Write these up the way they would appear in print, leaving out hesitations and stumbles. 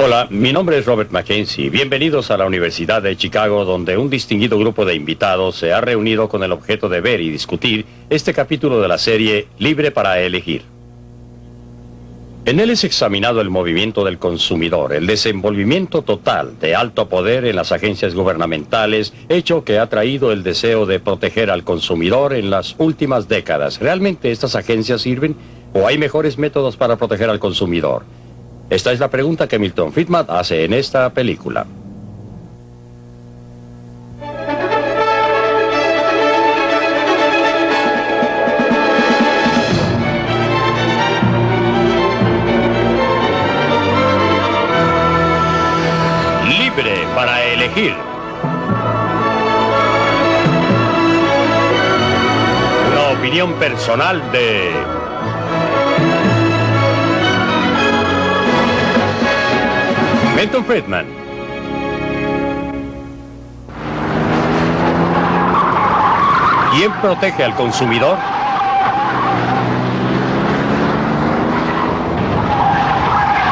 Hola, mi nombre es Robert Mackenzie. Bienvenidos a la Universidad de Chicago, donde un distinguido grupo de invitados se ha reunido con el objeto de ver y discutir este capítulo de la serie Libre para Elegir. En él es examinado el movimiento del consumidor, el desenvolvimiento total de alto poder en las agencias gubernamentales, hecho que ha traído el deseo de proteger al consumidor en las últimas décadas. ¿Realmente estas agencias sirven o hay mejores métodos para proteger al consumidor? Esta es la pregunta que Milton Friedman hace en esta película. Libre para elegir. Una opinión personal de Milton Friedman. ¿Quién protege al consumidor?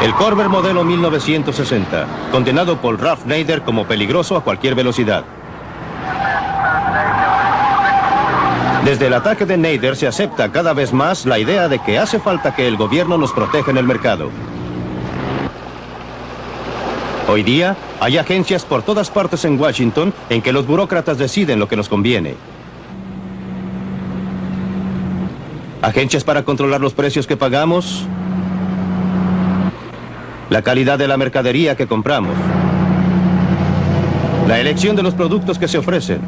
El Corvair modelo 1960, condenado por Ralph Nader como peligroso a cualquier velocidad. Desde el ataque de Nader se acepta cada vez más la idea de que hace falta que el gobierno nos proteja en el mercado. Hoy día, hay agencias por todas partes en Washington en que los burócratas deciden lo que nos conviene. Agencias para controlar los precios que pagamos, la calidad de la mercadería que compramos, la elección de los productos que se ofrecen.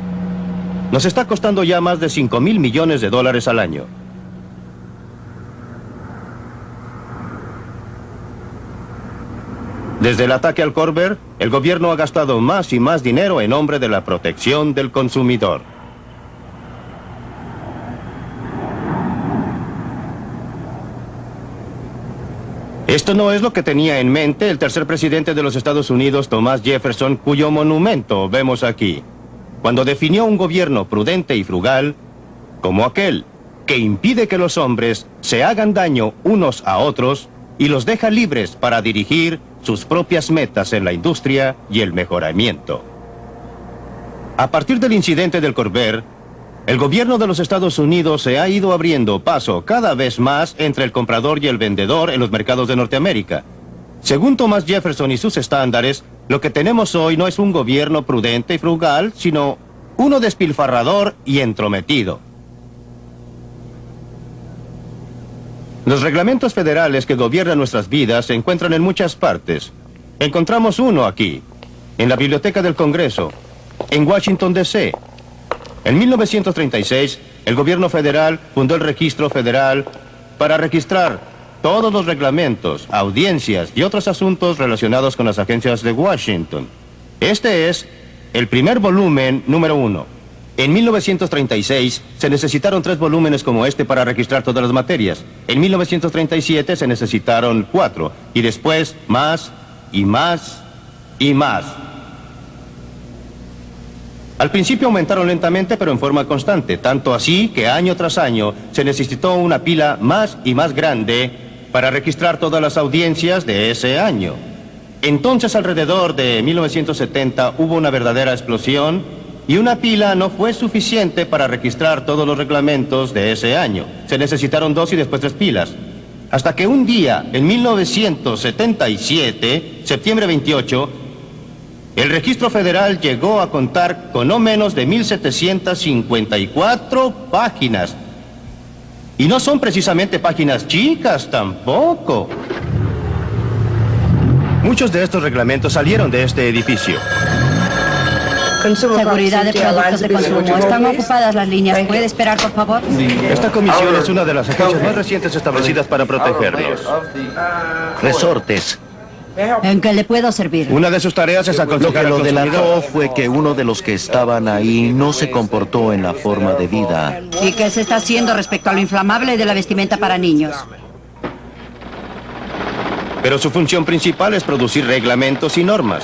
Nos está costando ya más de $5,000 millones al año. Desde el ataque al Corvair, el gobierno ha gastado más y más dinero en nombre de la protección del consumidor. Esto no es lo que tenía en mente el tercer presidente de los Estados Unidos, Thomas Jefferson, cuyo monumento vemos aquí, cuando definió un gobierno prudente y frugal como aquel que impide que los hombres se hagan daño unos a otros y los deja libres para dirigir sus propias metas en la industria y el mejoramiento. A partir del incidente del Corvair, el gobierno de los Estados Unidos se ha ido abriendo paso cada vez más entre el comprador y el vendedor en los mercados de Norteamérica. Según Thomas Jefferson y sus estándares, lo que tenemos hoy no es un gobierno prudente y frugal, sino uno despilfarrador y entrometido. Los reglamentos federales que gobiernan nuestras vidas se encuentran en muchas partes. Encontramos uno aquí, en la Biblioteca del Congreso, en Washington, D.C. En 1936, el gobierno federal fundó el Registro Federal para registrar todos los reglamentos, audiencias y otros asuntos relacionados con las agencias de Washington. Este es el primer volumen número 1. En 1936 se necesitaron 3 volúmenes como este para registrar todas las materias. En 1937 se necesitaron 4 y después más y más y más. Al principio aumentaron lentamente pero en forma constante, tanto así que año tras año se necesitó una pila más y más grande para registrar todas las audiencias de ese año. Entonces alrededor de 1970 hubo una verdadera explosión y una pila no fue suficiente para registrar todos los reglamentos de ese año. Se necesitaron 2 y después 3 pilas. Hasta que un día, en 1977, septiembre 28, el Registro Federal llegó a contar con no menos de 1,754 páginas. Y no son precisamente páginas chicas tampoco. Muchos de estos reglamentos salieron de este edificio. Seguridad de productos de consumo. Están ocupadas las líneas. ¿Puede esperar, por favor? Esta comisión es una de las agencias más recientes establecidas para protegernos. Resortes. ¿En qué le puedo servir? Una de sus tareas es Lo aconsejar que al lo consumidor. delató fue que uno de los que estaban ahí no se comportó en la forma debida. ¿Y qué se está haciendo respecto a lo inflamable de la vestimenta para niños? Pero su función principal es producir reglamentos y normas.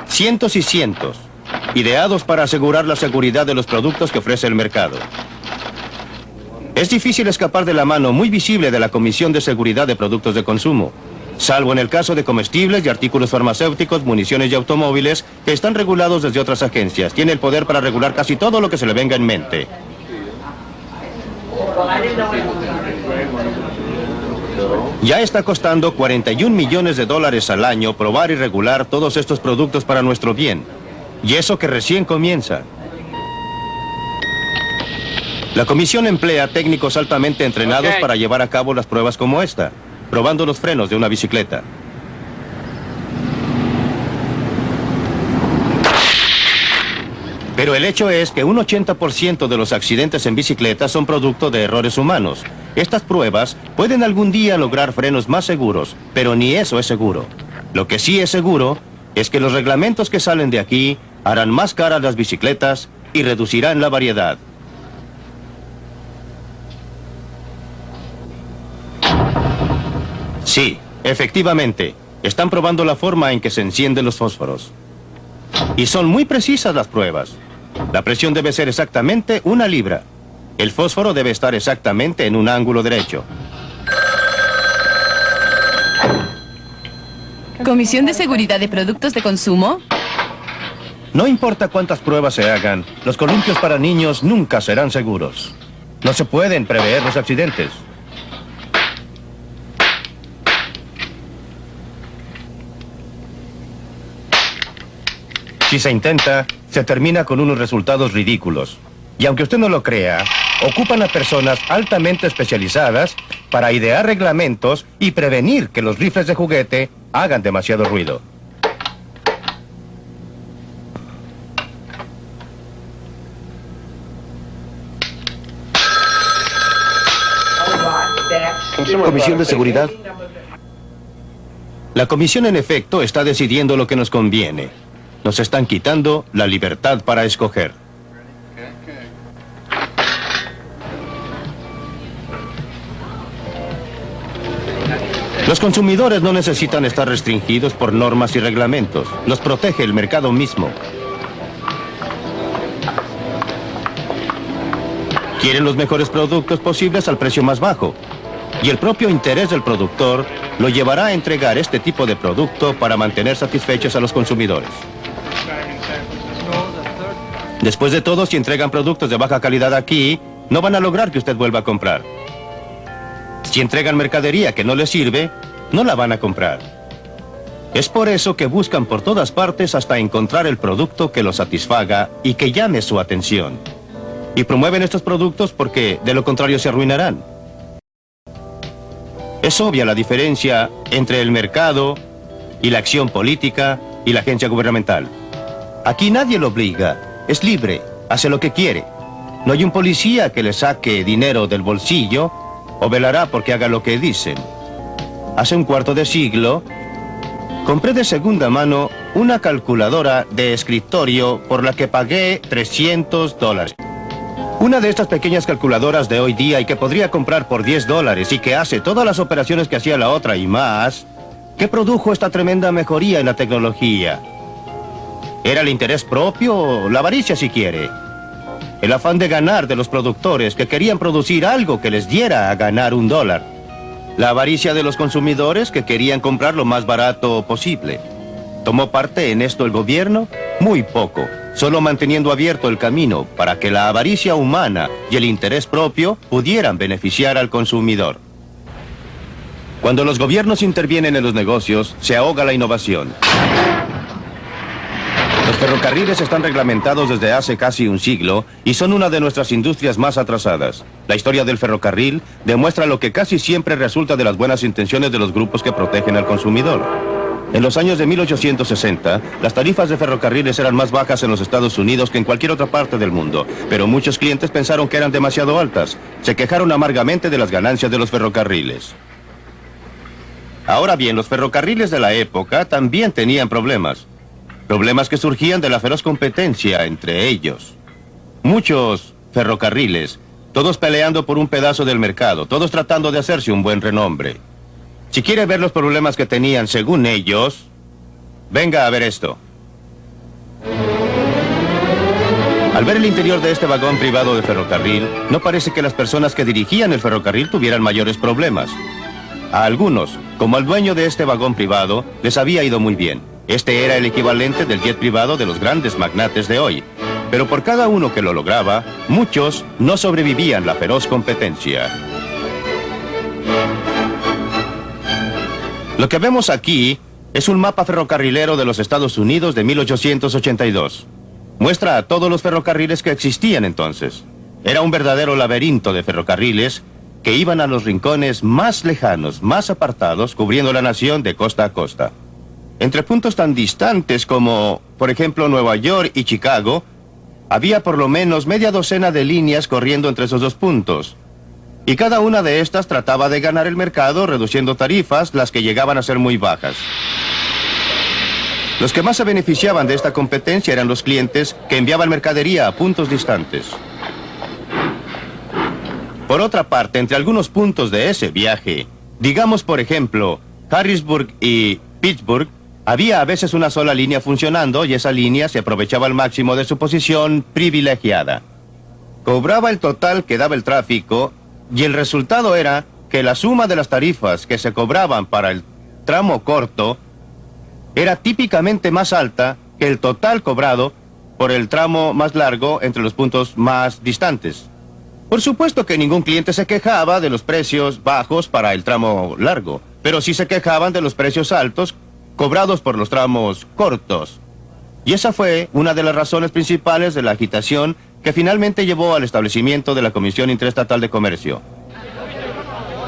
Cientos y cientos. Ideados para asegurar la seguridad de los productos que ofrece el mercado. Es difícil escapar de la mano muy visible de la Comisión de Seguridad de Productos de Consumo. salvo en el caso de comestibles y artículos farmacéuticos, municiones y automóviles, que están regulados desde otras agencias. Tiene el poder para regular casi todo lo que se le venga en mente. Ya está costando 41 millones de dólares al año probar y regular todos estos productos para nuestro bien. Y eso que recién comienza. La comisión emplea técnicos altamente entrenados para llevar a cabo las pruebas como esta, probando los frenos de una bicicleta. Pero el hecho es que un 80% de los accidentes en bicicleta son producto de errores humanos. Estas pruebas pueden algún día lograr frenos más seguros, pero ni eso es seguro. Lo que sí es seguro es que los reglamentos que salen de aquí harán más caras las bicicletas y reducirán la variedad. Sí, efectivamente, están probando la forma en que se encienden los fósforos. Y son muy precisas las pruebas. La presión debe ser exactamente 1 libra. El fósforo debe estar exactamente en un ángulo derecho. ¿Comisión de Seguridad de Productos de Consumo? No importa cuántas pruebas se hagan, los columpios para niños nunca serán seguros. No se pueden prever los accidentes. Si se intenta, se termina con unos resultados ridículos. Y aunque usted no lo crea, ocupan a personas altamente especializadas para idear reglamentos y prevenir que los rifles de juguete hagan demasiado ruido. Comisión de Seguridad. La comisión, en efecto, está decidiendo lo que nos conviene. Nos están quitando la libertad para escoger. Los consumidores no necesitan estar restringidos por normas y reglamentos. Los protege el mercado mismo. Quieren los mejores productos posibles al precio más bajo. Y el propio interés del productor lo llevará a entregar este tipo de producto para mantener satisfechos a los consumidores. Después de todo, si entregan productos de baja calidad aquí, no van a lograr que usted vuelva a comprar. Si entregan mercadería que no les sirve, no la van a comprar. Es por eso que buscan por todas partes hasta encontrar el producto que los satisfaga y que llame su atención. Y promueven estos productos porque, de lo contrario, se arruinarán. Es obvia la diferencia entre el mercado y la acción política y la agencia gubernamental. Aquí nadie lo obliga. Es libre, hace lo que quiere. No hay un policía que le saque dinero del bolsillo o velará porque haga lo que dicen. Hace un cuarto de siglo, compré de segunda mano una calculadora de escritorio por la que pagué $300. Una de estas pequeñas calculadoras de hoy día y que podría comprar por $10 y que hace todas las operaciones que hacía la otra y más, ¿qué produjo esta tremenda mejoría en la tecnología? ¿Era el interés propio o la avaricia, si quiere? El afán de ganar de los productores que querían producir algo que les diera a ganar $1. La avaricia de los consumidores que querían comprar lo más barato posible. ¿Tomó parte en esto el gobierno? Muy poco, solo manteniendo abierto el camino para que la avaricia humana y el interés propio pudieran beneficiar al consumidor. Cuando los gobiernos intervienen en los negocios, se ahoga la innovación. Los ferrocarriles están reglamentados desde hace casi un siglo y son una de nuestras industrias más atrasadas. La historia del ferrocarril demuestra lo que casi siempre resulta de las buenas intenciones de los grupos que protegen al consumidor. En los años de 1860, las tarifas de ferrocarriles eran más bajas en los Estados Unidos que en cualquier otra parte del mundo, pero muchos clientes pensaron que eran demasiado altas. Se quejaron amargamente de las ganancias de los ferrocarriles. Ahora bien, los ferrocarriles de la época también tenían problemas. Problemas que surgían de la feroz competencia entre ellos. Muchos ferrocarriles, todos peleando por un pedazo del mercado, todos tratando de hacerse un buen renombre. Si quiere ver los problemas que tenían según ellos, venga a ver esto. Al ver el interior de este vagón privado de ferrocarril, no parece que las personas que dirigían el ferrocarril tuvieran mayores problemas. A algunos, como al dueño de este vagón privado, les había ido muy bien. Este era el equivalente del jet privado de los grandes magnates de hoy. Pero por cada uno que lo lograba, muchos no sobrevivían la feroz competencia. Lo que vemos aquí es un mapa ferrocarrilero de los Estados Unidos de 1882. Muestra a todos los ferrocarriles que existían entonces. Era un verdadero laberinto de ferrocarriles que iban a los rincones más lejanos, más apartados, cubriendo la nación de costa a costa. Entre puntos tan distantes como, por ejemplo, Nueva York y Chicago, había por lo menos media docena de líneas corriendo entre esos dos puntos. Y cada una de estas trataba de ganar el mercado reduciendo tarifas, las que llegaban a ser muy bajas. Los que más se beneficiaban de esta competencia eran los clientes que enviaban mercadería a puntos distantes. Por otra parte, entre algunos puntos de ese viaje, digamos por ejemplo, Harrisburg y Pittsburgh, había a veces una sola línea funcionando y esa línea se aprovechaba al máximo de su posición privilegiada. Cobraba el total que daba el tráfico y el resultado era que la suma de las tarifas que se cobraban para el tramo corto era típicamente más alta que el total cobrado por el tramo más largo entre los puntos más distantes. Por supuesto que ningún cliente se quejaba de los precios bajos para el tramo largo, pero sí se quejaban de los precios altos cobrados por los tramos cortos. Y esa fue una de las razones principales de la agitación que finalmente llevó al establecimiento de la Comisión Interestatal de Comercio.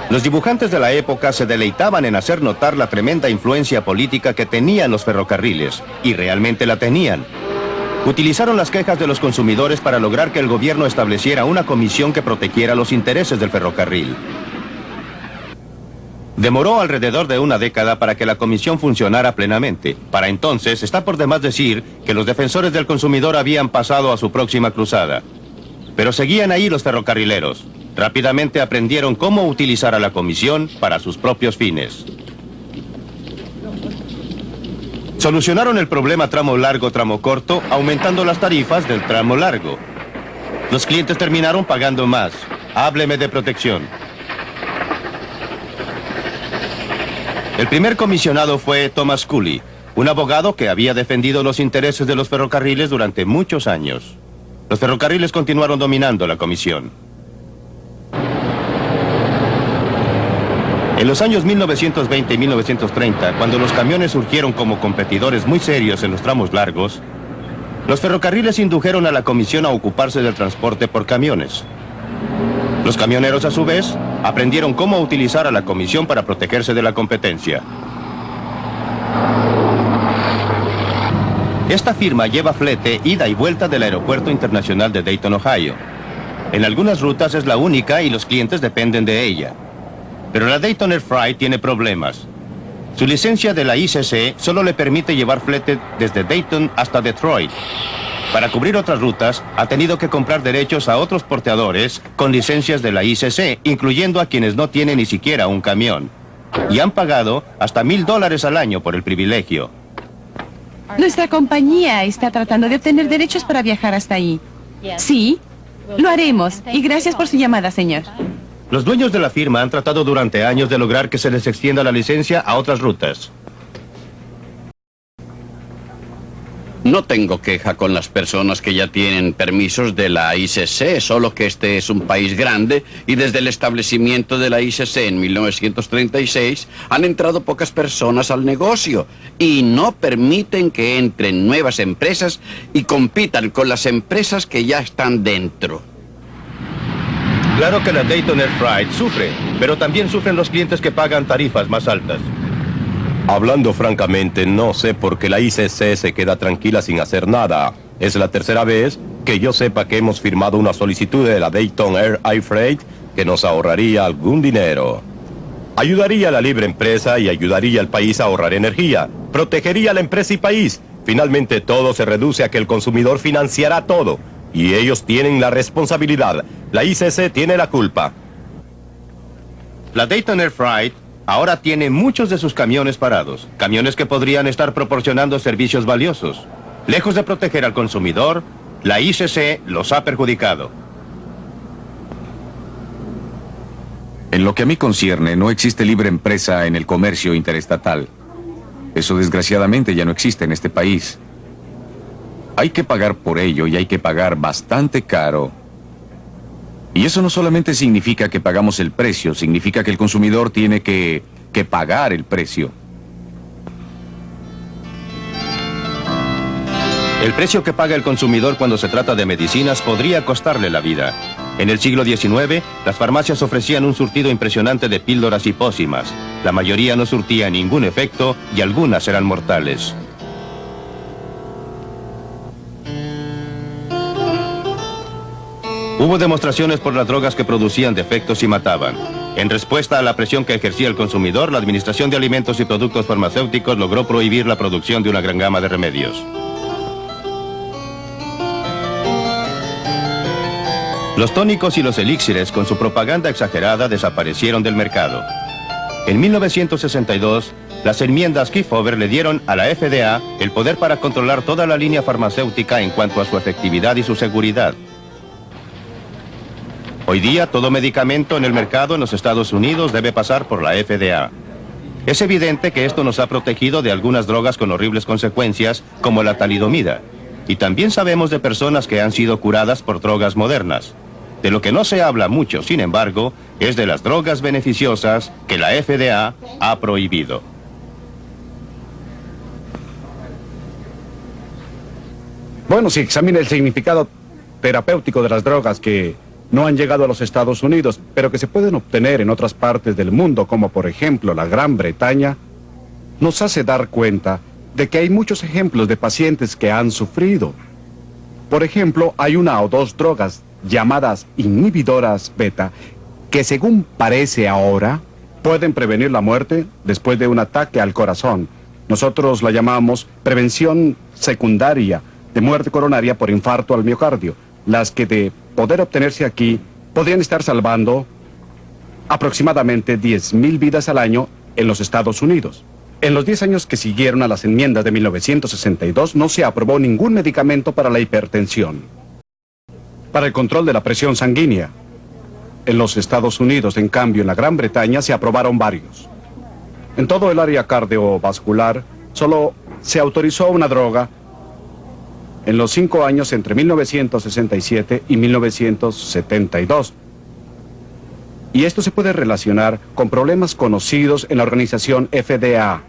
Los dibujantes de la época se deleitaban en hacer notar la tremenda influencia política que tenían los ferrocarriles, y realmente la tenían. Utilizaron las quejas de los consumidores para lograr que el gobierno estableciera una comisión que protegiera los intereses del ferrocarril. Demoró alrededor de una década para que la comisión funcionara plenamente. Para entonces, está por demás decir que los defensores del consumidor habían pasado a su próxima cruzada. Pero seguían ahí los ferrocarrileros. Rápidamente aprendieron cómo utilizar a la comisión para sus propios fines. Solucionaron el problema tramo largo, tramo corto, aumentando las tarifas del tramo largo. Los clientes terminaron pagando más. Hábleme de protección. El primer comisionado fue Thomas Cooley, un abogado que había defendido los intereses de los ferrocarriles durante muchos años. Los ferrocarriles continuaron dominando la comisión. En los años 1920 y 1930, cuando los camiones surgieron como competidores muy serios en los tramos largos, los ferrocarriles indujeron a la comisión a ocuparse del transporte por camiones. Los camioneros, a su vez, aprendieron cómo utilizar a la comisión para protegerse de la competencia. Esta firma lleva flete ida y vuelta del Aeropuerto Internacional de Dayton, Ohio. En algunas rutas es la única y los clientes dependen de ella. Pero la Dayton Air Freight tiene problemas. Su licencia de la ICC solo le permite llevar flete desde Dayton hasta Detroit. Para cubrir otras rutas, ha tenido que comprar derechos a otros porteadores con licencias de la ICC, incluyendo a quienes no tienen ni siquiera un camión. Y han pagado hasta $1,000 al año por el privilegio. Nuestra compañía está tratando de obtener derechos para viajar hasta ahí. Sí, lo haremos. Y gracias por su llamada, señor. Los dueños de la firma han tratado durante años de lograr que se les extienda la licencia a otras rutas. No tengo queja con las personas que ya tienen permisos de la ICC, solo que este es un país grande y desde el establecimiento de la ICC en 1936 han entrado pocas personas al negocio y no permiten que entren nuevas empresas y compitan con las empresas que ya están dentro. Claro que la Dayton Air Freight sufre, pero también sufren los clientes que pagan tarifas más altas. Hablando francamente, no sé por qué la ICC se queda tranquila sin hacer nada. Es la tercera vez que yo sepa que hemos firmado una solicitud de la Dayton Air Freight que nos ahorraría algún dinero. Ayudaría a la libre empresa y ayudaría al país a ahorrar energía. Protegería a la empresa y país. Finalmente todo se reduce a que el consumidor financiará todo. Y ellos tienen la responsabilidad. La ICC tiene la culpa. La Dayton Air Freight ahora tiene muchos de sus camiones parados. Camiones que podrían estar proporcionando servicios valiosos. Lejos de proteger al consumidor, la ICC los ha perjudicado. En lo que a mí concierne, no existe libre empresa en el comercio interestatal. Eso desgraciadamente ya no existe en este país. Hay que pagar por ello y hay que pagar bastante caro. Y eso no solamente significa que pagamos el precio, significa que el consumidor tiene que pagar el precio. El precio que paga el consumidor cuando se trata de medicinas podría costarle la vida. En el siglo XIX, las farmacias ofrecían un surtido impresionante de píldoras y pócimas. La mayoría no surtía ningún efecto y algunas eran mortales. Hubo demostraciones por las drogas que producían defectos y mataban. En respuesta a la presión que ejercía el consumidor, la Administración de Alimentos y Productos Farmacéuticos logró prohibir la producción de una gran gama de remedios. Los tónicos y los elixires, con su propaganda exagerada, desaparecieron del mercado. En 1962, las enmiendas Kefauver le dieron a la FDA el poder para controlar toda la línea farmacéutica en cuanto a su efectividad y su seguridad. Hoy día, todo medicamento en el mercado en los Estados Unidos debe pasar por la FDA. Es evidente que esto nos ha protegido de algunas drogas con horribles consecuencias, como la talidomida. Y también sabemos de personas que han sido curadas por drogas modernas. De lo que no se habla mucho, sin embargo, es de las drogas beneficiosas que la FDA ha prohibido. Bueno, si examina el significado terapéutico de las drogas que no han llegado a los Estados Unidos, pero que se pueden obtener en otras partes del mundo, como por ejemplo la Gran Bretaña, nos hace dar cuenta de que hay muchos ejemplos de pacientes que han sufrido. Por ejemplo, hay una o dos drogas llamadas inhibidoras beta que, según parece ahora, pueden prevenir la muerte después de un ataque al corazón. Nosotros la llamamos prevención secundaria de muerte coronaria por infarto al miocardio, las que de poder obtenerse aquí podrían estar salvando aproximadamente 10,000 vidas al año en los Estados Unidos. En los 10 años que siguieron a las enmiendas de 1962 no se aprobó ningún medicamento para la hipertensión, para el control de la presión sanguínea. En los Estados Unidos, en cambio, en la Gran Bretaña se aprobaron varios. En todo el área cardiovascular solo se autorizó una droga en los 5 años entre 1967 y 1972. Y esto se puede relacionar con problemas conocidos en la organización FDA.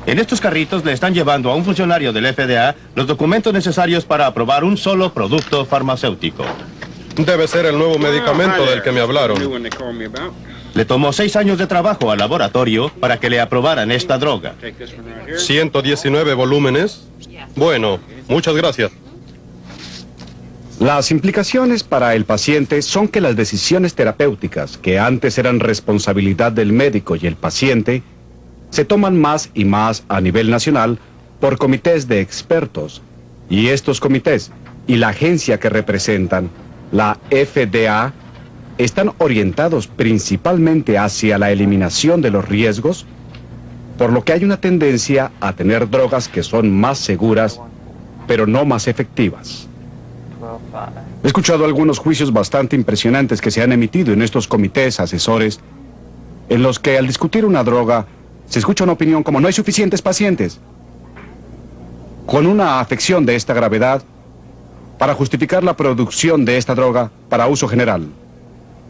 En estos carritos le están llevando a un funcionario del FDA los documentos necesarios para aprobar un solo producto farmacéutico. Debe ser el nuevo medicamento del que me hablaron. Le tomó 6 años de trabajo al laboratorio para que le aprobaran esta droga. 119 volúmenes. Bueno, muchas gracias. Las implicaciones para el paciente son que las decisiones terapéuticas, que antes eran responsabilidad del médico y el paciente, se toman más y más a nivel nacional por comités de expertos. Y estos comités y la agencia que representan, la FDA, están orientados principalmente hacia la eliminación de los riesgos, por lo que hay una tendencia a tener drogas que son más seguras, pero no más efectivas. He escuchado algunos juicios bastante impresionantes que se han emitido en estos comités asesores, en los que al discutir una droga se escucha una opinión como: no hay suficientes pacientes con una afección de esta gravedad para justificar la producción de esta droga para uso general.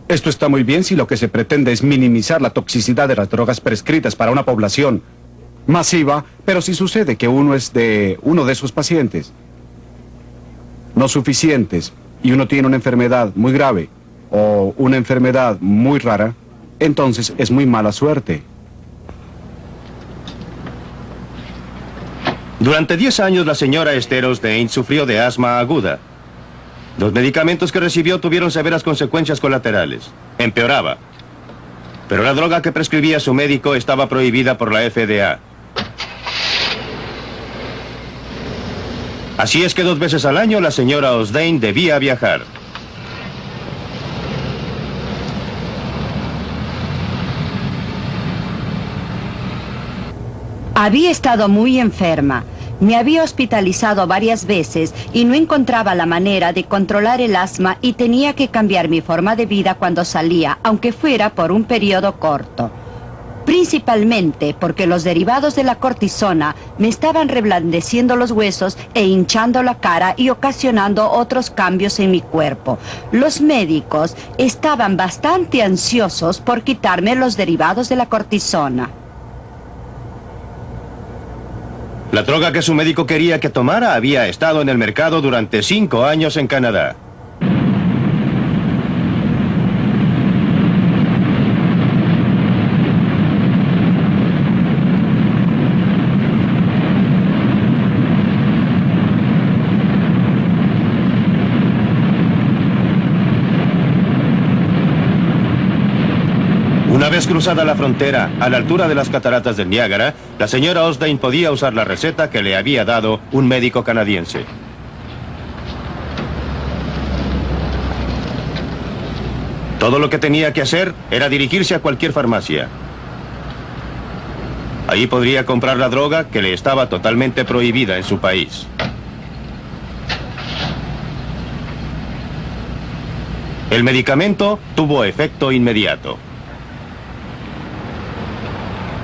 Esto está muy bien si lo que se pretende es minimizar la toxicidad de las drogas prescritas para una población masiva, pero si sucede que uno es de uno de esos pacientes no suficientes y uno tiene una enfermedad muy grave o una enfermedad muy rara, entonces es muy mala suerte. Durante 10 años la señora Esther Osdane sufrió de asma aguda. Los medicamentos que recibió tuvieron severas consecuencias colaterales. Empeoraba. Pero la droga que prescribía su médico estaba prohibida por la FDA. Así es que 2 veces al año la señora Osdane debía viajar. Había estado muy enferma, Me había hospitalizado varias veces y no encontraba la manera de controlar el asma y tenía que cambiar mi forma de vida cuando salía, aunque fuera por un periodo corto. Principalmente porque los derivados de la cortisona me estaban reblandeciendo los huesos e hinchando la cara y ocasionando otros cambios en mi cuerpo. Los médicos estaban bastante ansiosos por quitarme los derivados de la cortisona. La droga que su médico quería que tomara había estado en el mercado durante 5 años en Canadá. Una vez cruzada la frontera, a la altura de las cataratas del Niágara, la señora Osdane podía usar la receta que le había dado un médico canadiense. Todo lo que tenía que hacer era dirigirse a cualquier farmacia. Ahí podría comprar la droga que le estaba totalmente prohibida en su país. El medicamento tuvo efecto inmediato.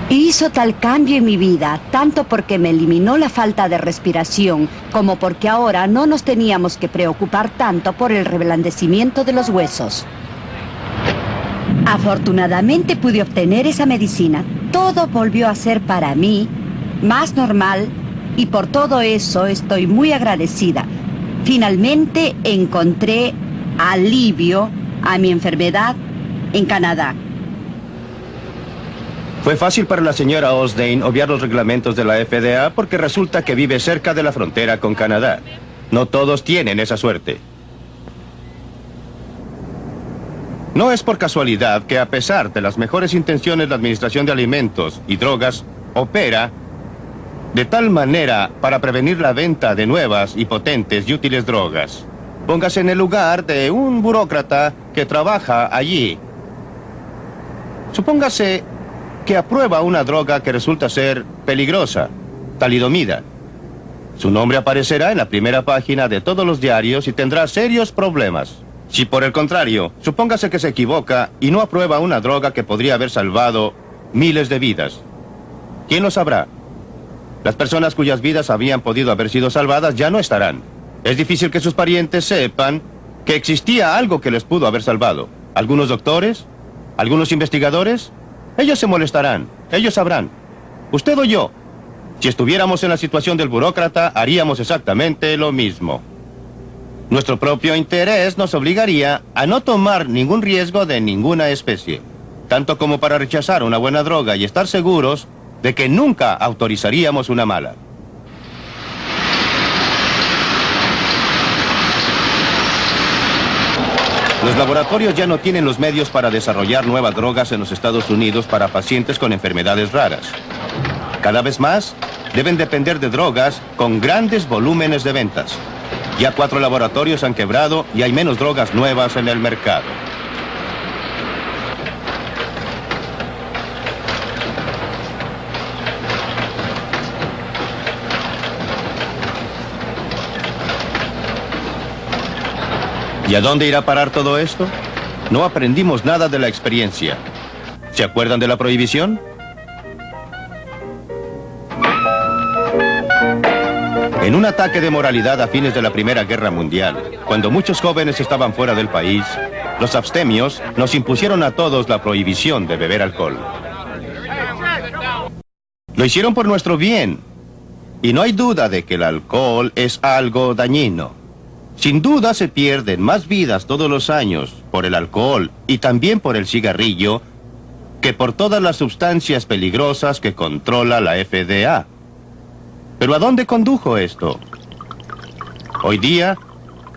Hizo tal cambio en mi vida, tanto porque me eliminó la falta de respiración, como porque ahora no nos teníamos que preocupar tanto por el reblandecimiento de los huesos. Afortunadamente pude obtener esa medicina. Todo volvió a ser para mí más normal y por todo eso estoy muy agradecida. Finalmente encontré alivio a mi enfermedad en Canadá. Fue fácil para la señora Osdane obviar los reglamentos de la FDA porque resulta que vive cerca de la frontera con Canadá. No todos tienen esa suerte. No es por casualidad que a pesar de las mejores intenciones la Administración de Alimentos y Drogas opera de tal manera para prevenir la venta de nuevas y potentes y útiles drogas. Póngase en el lugar de un burócrata que trabaja allí. Supóngase que aprueba una droga que resulta ser peligrosa, talidomida. Su nombre aparecerá en la primera página de todos los diarios y tendrá serios problemas. Si por el contrario, supóngase que se equivoca y no aprueba una droga que podría haber salvado miles de vidas, ¿quién lo sabrá? Las personas cuyas vidas habían podido haber sido salvadas ya no estarán. Es difícil que sus parientes sepan que existía algo que les pudo haber salvado. ¿Algunos doctores? ¿Algunos investigadores? Ellos se molestarán, ellos sabrán. Usted o yo, si estuviéramos en la situación del burócrata, haríamos exactamente lo mismo. Nuestro propio interés nos obligaría a no tomar ningún riesgo de ninguna especie, tanto como para rechazar una buena droga y estar seguros de que nunca autorizaríamos una mala. Los laboratorios ya no tienen los medios para desarrollar nuevas drogas en los Estados Unidos para pacientes con enfermedades raras. Cada vez más, deben depender de drogas con grandes volúmenes de ventas. Ya 4 laboratorios han quebrado y hay menos drogas nuevas en el mercado. ¿Y a dónde irá a parar todo esto? No aprendimos nada de la experiencia. ¿Se acuerdan de la prohibición? En un ataque de moralidad a fines de la Primera Guerra Mundial, cuando muchos jóvenes estaban fuera del país, los abstemios nos impusieron a todos la prohibición de beber alcohol. Lo hicieron por nuestro bien. Y no hay duda de que el alcohol es algo dañino. Sin duda se pierden más vidas todos los años por el alcohol y también por el cigarrillo que por todas las sustancias peligrosas que controla la FDA. ¿Pero a dónde condujo esto? Hoy día,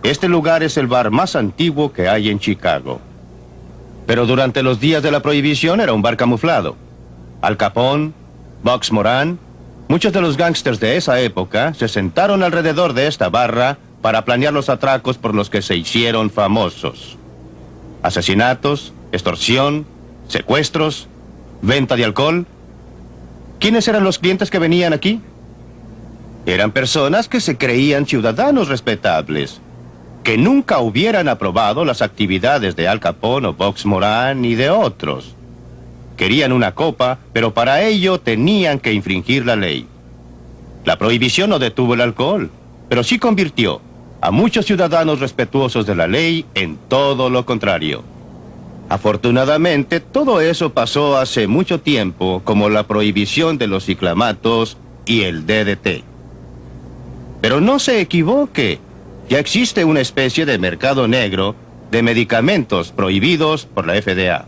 este lugar es el bar más antiguo que hay en Chicago. Pero durante los días de la prohibición era un bar camuflado. Al Capone, Bugs Moran, muchos de los gángsters de esa época se sentaron alrededor de esta barra para planear los atracos por los que se hicieron famosos. Asesinatos, extorsión, secuestros, venta de alcohol. ¿Quiénes eran los clientes que venían aquí? Eran personas que se creían ciudadanos respetables, que nunca hubieran aprobado las actividades de Al Capone o Box Moran ni de otros. Querían una copa, pero para ello tenían que infringir la ley. La prohibición no detuvo el alcohol, pero sí convirtió a muchos ciudadanos respetuosos de la ley en todo lo contrario. Afortunadamente, todo eso pasó hace mucho tiempo, como la prohibición de los ciclamatos y el DDT. Pero no se equivoque, ya existe una especie de mercado negro de medicamentos prohibidos por la FDA.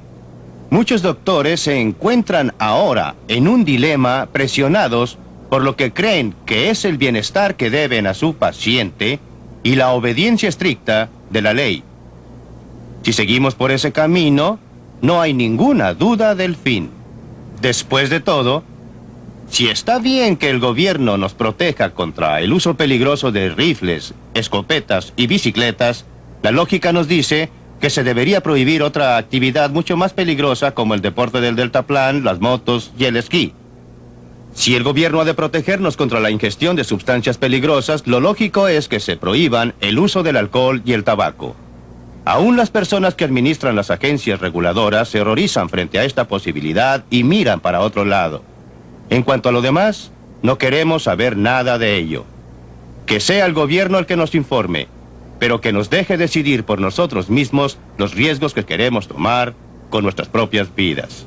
Muchos doctores se encuentran ahora en un dilema, presionados por lo que creen que es el bienestar que deben a su paciente y la obediencia estricta de la ley. Si seguimos por ese camino, no hay ninguna duda del fin. Después de todo, si está bien que el gobierno nos proteja contra el uso peligroso de rifles, escopetas y bicicletas, la lógica nos dice que se debería prohibir otra actividad mucho más peligrosa como el deporte del deltaplán, las motos y el esquí. Si el gobierno ha de protegernos contra la ingestión de sustancias peligrosas, lo lógico es que se prohíban el uso del alcohol y el tabaco. Aún las personas que administran las agencias reguladoras se horrorizan frente a esta posibilidad y miran para otro lado. En cuanto a lo demás, no queremos saber nada de ello. Que sea el gobierno el que nos informe, pero que nos deje decidir por nosotros mismos los riesgos que queremos tomar con nuestras propias vidas.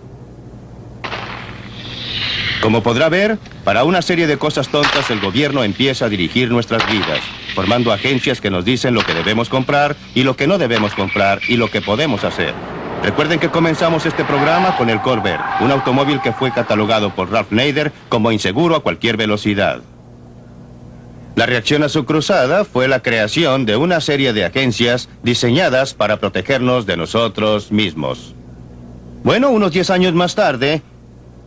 Como podrá ver, para una serie de cosas tontas el gobierno empieza a dirigir nuestras vidas, formando agencias que nos dicen lo que debemos comprar y lo que no debemos comprar y lo que podemos hacer. Recuerden que comenzamos este programa con el Corvair, un automóvil que fue catalogado por Ralph Nader como inseguro a cualquier velocidad. La reacción a su cruzada fue la creación de una serie de agencias diseñadas para protegernos de nosotros mismos. Bueno, unos 10 años más tarde,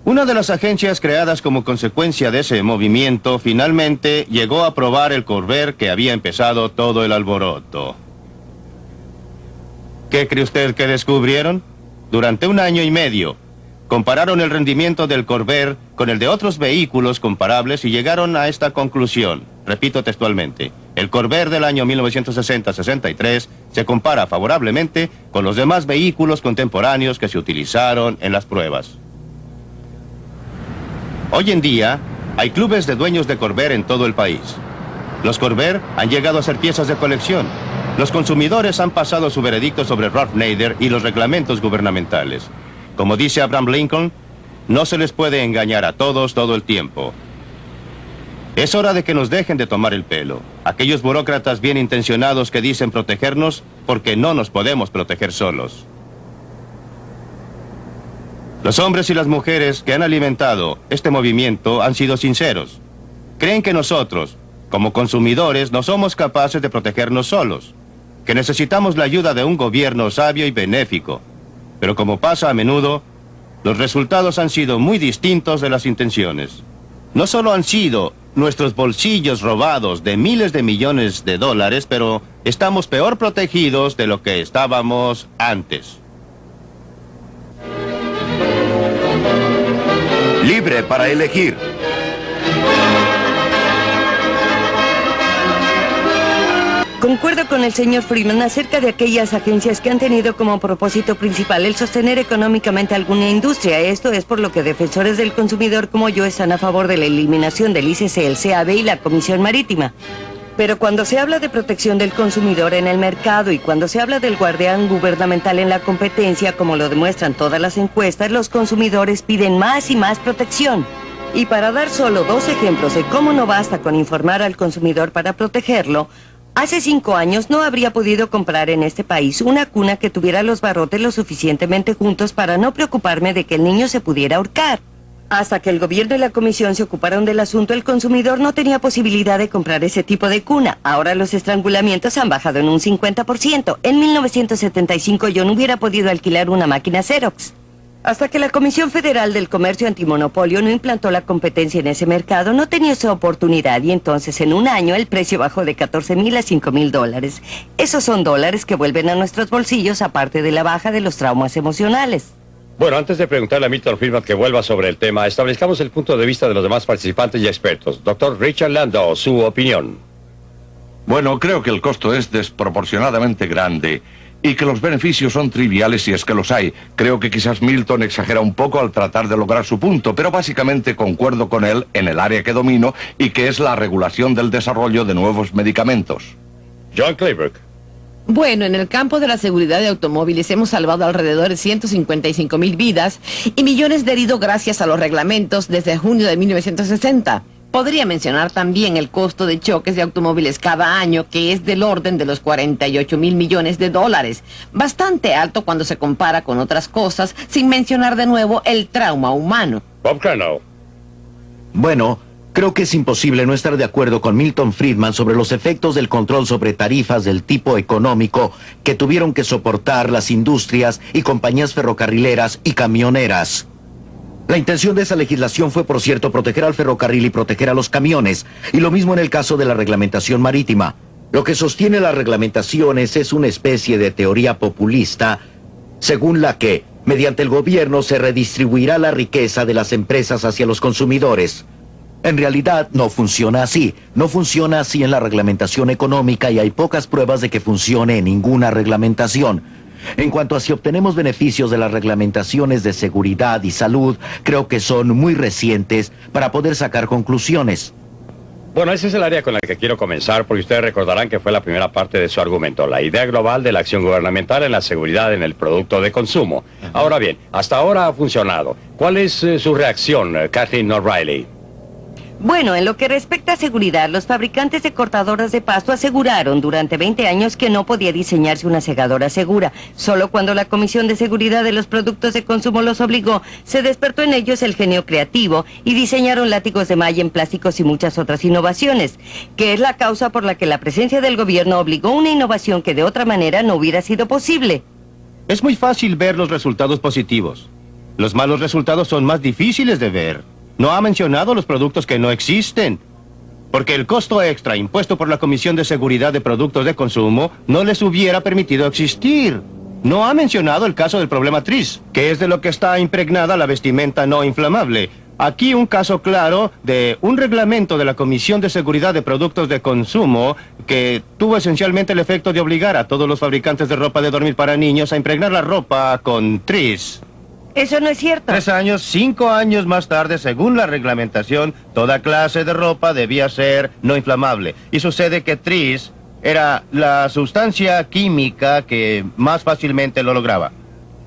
una de las agencias creadas como consecuencia de ese movimiento finalmente llegó a aprobar el Corvair que había empezado todo el alboroto. ¿Qué cree usted que descubrieron? Durante 1 año y medio, compararon el rendimiento del Corvair con el de otros vehículos comparables y llegaron a esta conclusión. Repito textualmente, el Corvair del año 1960-63 se compara favorablemente con los demás vehículos contemporáneos que se utilizaron en las pruebas. Hoy en día, hay clubes de dueños de Corvair en todo el país. Los Corvair han llegado a ser piezas de colección. Los consumidores han pasado su veredicto sobre Ralph Nader y los reglamentos gubernamentales. Como dice Abraham Lincoln, no se les puede engañar a todos todo el tiempo. Es hora de que nos dejen de tomar el pelo. Aquellos burócratas bien intencionados que dicen protegernos porque no nos podemos proteger solos. Los hombres y las mujeres que han alimentado este movimiento han sido sinceros. Creen que nosotros, como consumidores, no somos capaces de protegernos solos, que necesitamos la ayuda de un gobierno sabio y benéfico. Pero como pasa a menudo, los resultados han sido muy distintos de las intenciones. No solo han sido nuestros bolsillos robados de miles de millones de dólares, pero estamos peor protegidos de lo que estábamos antes. Libre para elegir. Concuerdo con el señor Freeman acerca de aquellas agencias que han tenido como propósito principal el sostener económicamente alguna industria. Esto es por lo que defensores del consumidor como yo están a favor de la eliminación del ICC, el CAB y la Comisión Marítima. Pero cuando se habla de protección del consumidor en el mercado y cuando se habla del guardián gubernamental en la competencia, como lo demuestran todas las encuestas, los consumidores piden más y más protección. Y para dar solo 2 ejemplos de cómo no basta con informar al consumidor para protegerlo, hace 5 años no habría podido comprar en este país una cuna que tuviera los barrotes lo suficientemente juntos para no preocuparme de que el niño se pudiera ahorcar. Hasta que el gobierno y la comisión se ocuparon del asunto, el consumidor no tenía posibilidad de comprar ese tipo de cuna. Ahora los estrangulamientos han bajado en un 50%. En 1975 yo no hubiera podido alquilar una máquina Xerox. Hasta que la Comisión Federal del Comercio Antimonopolio no implantó la competencia en ese mercado, no tenía esa oportunidad y entonces en un año el precio bajó de $14,000 a $5,000. Esos son dólares que vuelven a nuestros bolsillos aparte de la baja de los traumas emocionales. Bueno, antes de preguntarle a Milton Friedman que vuelva sobre el tema, establezcamos el punto de vista de los demás participantes y expertos. Doctor Richard Landau, su opinión. Bueno, creo que el costo es desproporcionadamente grande y que los beneficios son triviales si es que los hay. Creo que quizás Milton exagera un poco al tratar de lograr su punto, pero básicamente concuerdo con él en el área que domino y que es la regulación del desarrollo de nuevos medicamentos. John Clayburgh. Bueno, en el campo de la seguridad de automóviles hemos salvado alrededor de 155,000 vidas y millones de heridos gracias a los reglamentos desde junio de 1960. Podría mencionar también el costo de choques de automóviles cada año, que es del orden de los 48,000 millones de dólares. Bastante alto cuando se compara con otras cosas, sin mencionar de nuevo el trauma humano. Bob Crandall. Bueno, creo que es imposible no estar de acuerdo con Milton Friedman sobre los efectos del control sobre tarifas del tipo económico que tuvieron que soportar las industrias y compañías ferrocarrileras y camioneras. La intención de esa legislación fue, por cierto, proteger al ferrocarril y proteger a los camiones, y lo mismo en el caso de la reglamentación marítima. Lo que sostiene las reglamentaciones es una especie de teoría populista, según la que, mediante el gobierno, se redistribuirá la riqueza de las empresas hacia los consumidores. En realidad no funciona así. No funciona así en la reglamentación económica y hay pocas pruebas de que funcione en ninguna reglamentación. En cuanto a si obtenemos beneficios de las reglamentaciones de seguridad y salud, creo que son muy recientes para poder sacar conclusiones. Bueno, ese es el área con la que quiero comenzar, porque ustedes recordarán que fue la primera parte de su argumento, la idea global de la acción gubernamental en la seguridad en el producto de consumo. Ahora bien, hasta ahora ha funcionado. ¿Cuál es su reacción, Kathleen O'Reilly? Bueno, en lo que respecta a seguridad, los fabricantes de cortadoras de pasto aseguraron durante 20 años que no podía diseñarse una segadora segura. Solo cuando la Comisión de Seguridad de los Productos de Consumo los obligó, se despertó en ellos el genio creativo y diseñaron látigos de malla en plásticos y muchas otras innovaciones, que es la causa por la que la presencia del gobierno obligó una innovación que de otra manera no hubiera sido posible. Es muy fácil ver los resultados positivos. Los malos resultados son más difíciles de ver. No ha mencionado los productos que no existen, porque el costo extra impuesto por la Comisión de Seguridad de Productos de Consumo no les hubiera permitido existir. No ha mencionado el caso del problema TRIS, que es de lo que está impregnada la vestimenta no inflamable. Aquí un caso claro de un reglamento de la Comisión de Seguridad de Productos de Consumo que tuvo esencialmente el efecto de obligar a todos los fabricantes de ropa de dormir para niños a impregnar la ropa con TRIS. Eso no es cierto. 3 años, 5 años más tarde, según la reglamentación, toda clase de ropa debía ser no inflamable. Y sucede que TRIS era la sustancia química que más fácilmente lo lograba.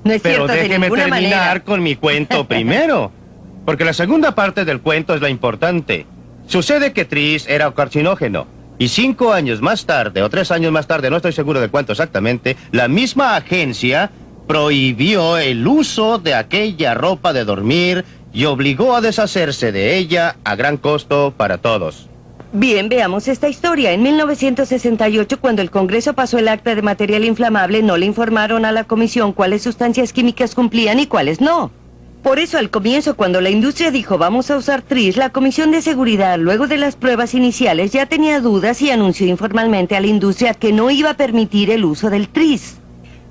No es Pero cierto, déjeme de ninguna terminar manera. con mi cuento primero, porque la segunda parte del cuento es la importante. Sucede que TRIS era carcinógeno. Y 5 años más tarde, o 3 años más tarde, no estoy seguro de cuánto exactamente, la misma agencia prohibió el uso de aquella ropa de dormir y obligó a deshacerse de ella a gran costo para todos. Bien, veamos esta historia. En 1968, cuando el Congreso pasó el acta de material inflamable, no le informaron a la Comisión cuáles sustancias químicas cumplían y cuáles no. Por eso, al comienzo, cuando la industria dijo vamos a usar TRIS, la Comisión de Seguridad, luego de las pruebas iniciales, ya tenía dudas y anunció informalmente a la industria que no iba a permitir el uso del TRIS.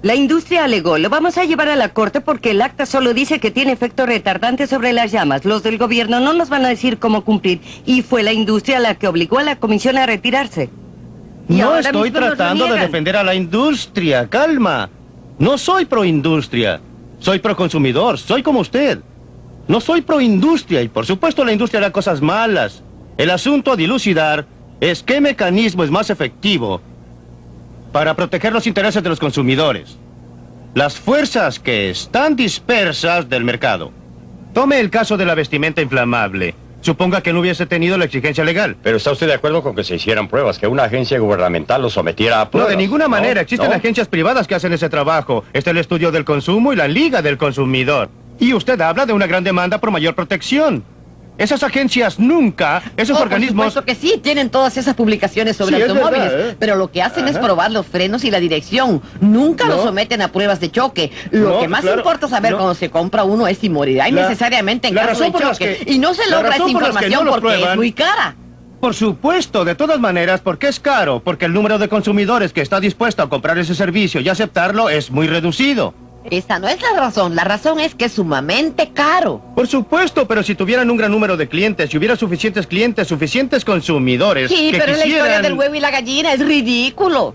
La industria alegó, lo vamos a llevar a la corte porque el acta solo dice que tiene efecto retardante sobre las llamas. Los del gobierno no nos van a decir cómo cumplir. Y fue la industria la que obligó a la comisión a retirarse. Y No ahora estoy mismo nos lo tratando de niegan. defender a la industria, calma. No soy pro-industria, soy pro-consumidor, soy como usted. No soy pro-industria y por supuesto la industria hará cosas malas. El asunto a dilucidar es qué mecanismo es más efectivo para proteger los intereses de los consumidores. Las fuerzas que están dispersas del mercado. Tome el caso de la vestimenta inflamable. Suponga que no hubiese tenido la exigencia legal. Pero ¿está usted de acuerdo con que se hicieran pruebas, que una agencia gubernamental lo sometiera a No, pruebas? de ninguna manera. Existen ¿No? agencias privadas que hacen ese trabajo. Está el Estudio del Consumo y la Liga del Consumidor. Y usted habla de una gran demanda por mayor protección. Esas agencias nunca, esos organismos... Por supuesto que sí, tienen todas esas publicaciones sobre Sí, es automóviles, verdad, ¿eh? pero lo que hacen es Ajá. probar los frenos y la dirección. Nunca No. los someten a pruebas de choque. Lo No, que más claro, importa saber no. cuando se compra uno es si morirá necesariamente en la caso de razón por las choque. que- Y no se la logra esa razón por las que información no lo porque es prueban- muy cara. Por supuesto, de todas maneras, porque es caro, porque el número de consumidores que está dispuesto a comprar ese servicio y aceptarlo es muy reducido. Esa no es la razón es que es sumamente caro. Por supuesto, pero si tuvieran un gran número de clientes, si hubiera suficientes clientes, suficientes consumidores Sí, que pero quisieran... la historia del huevo y la gallina es ridículo.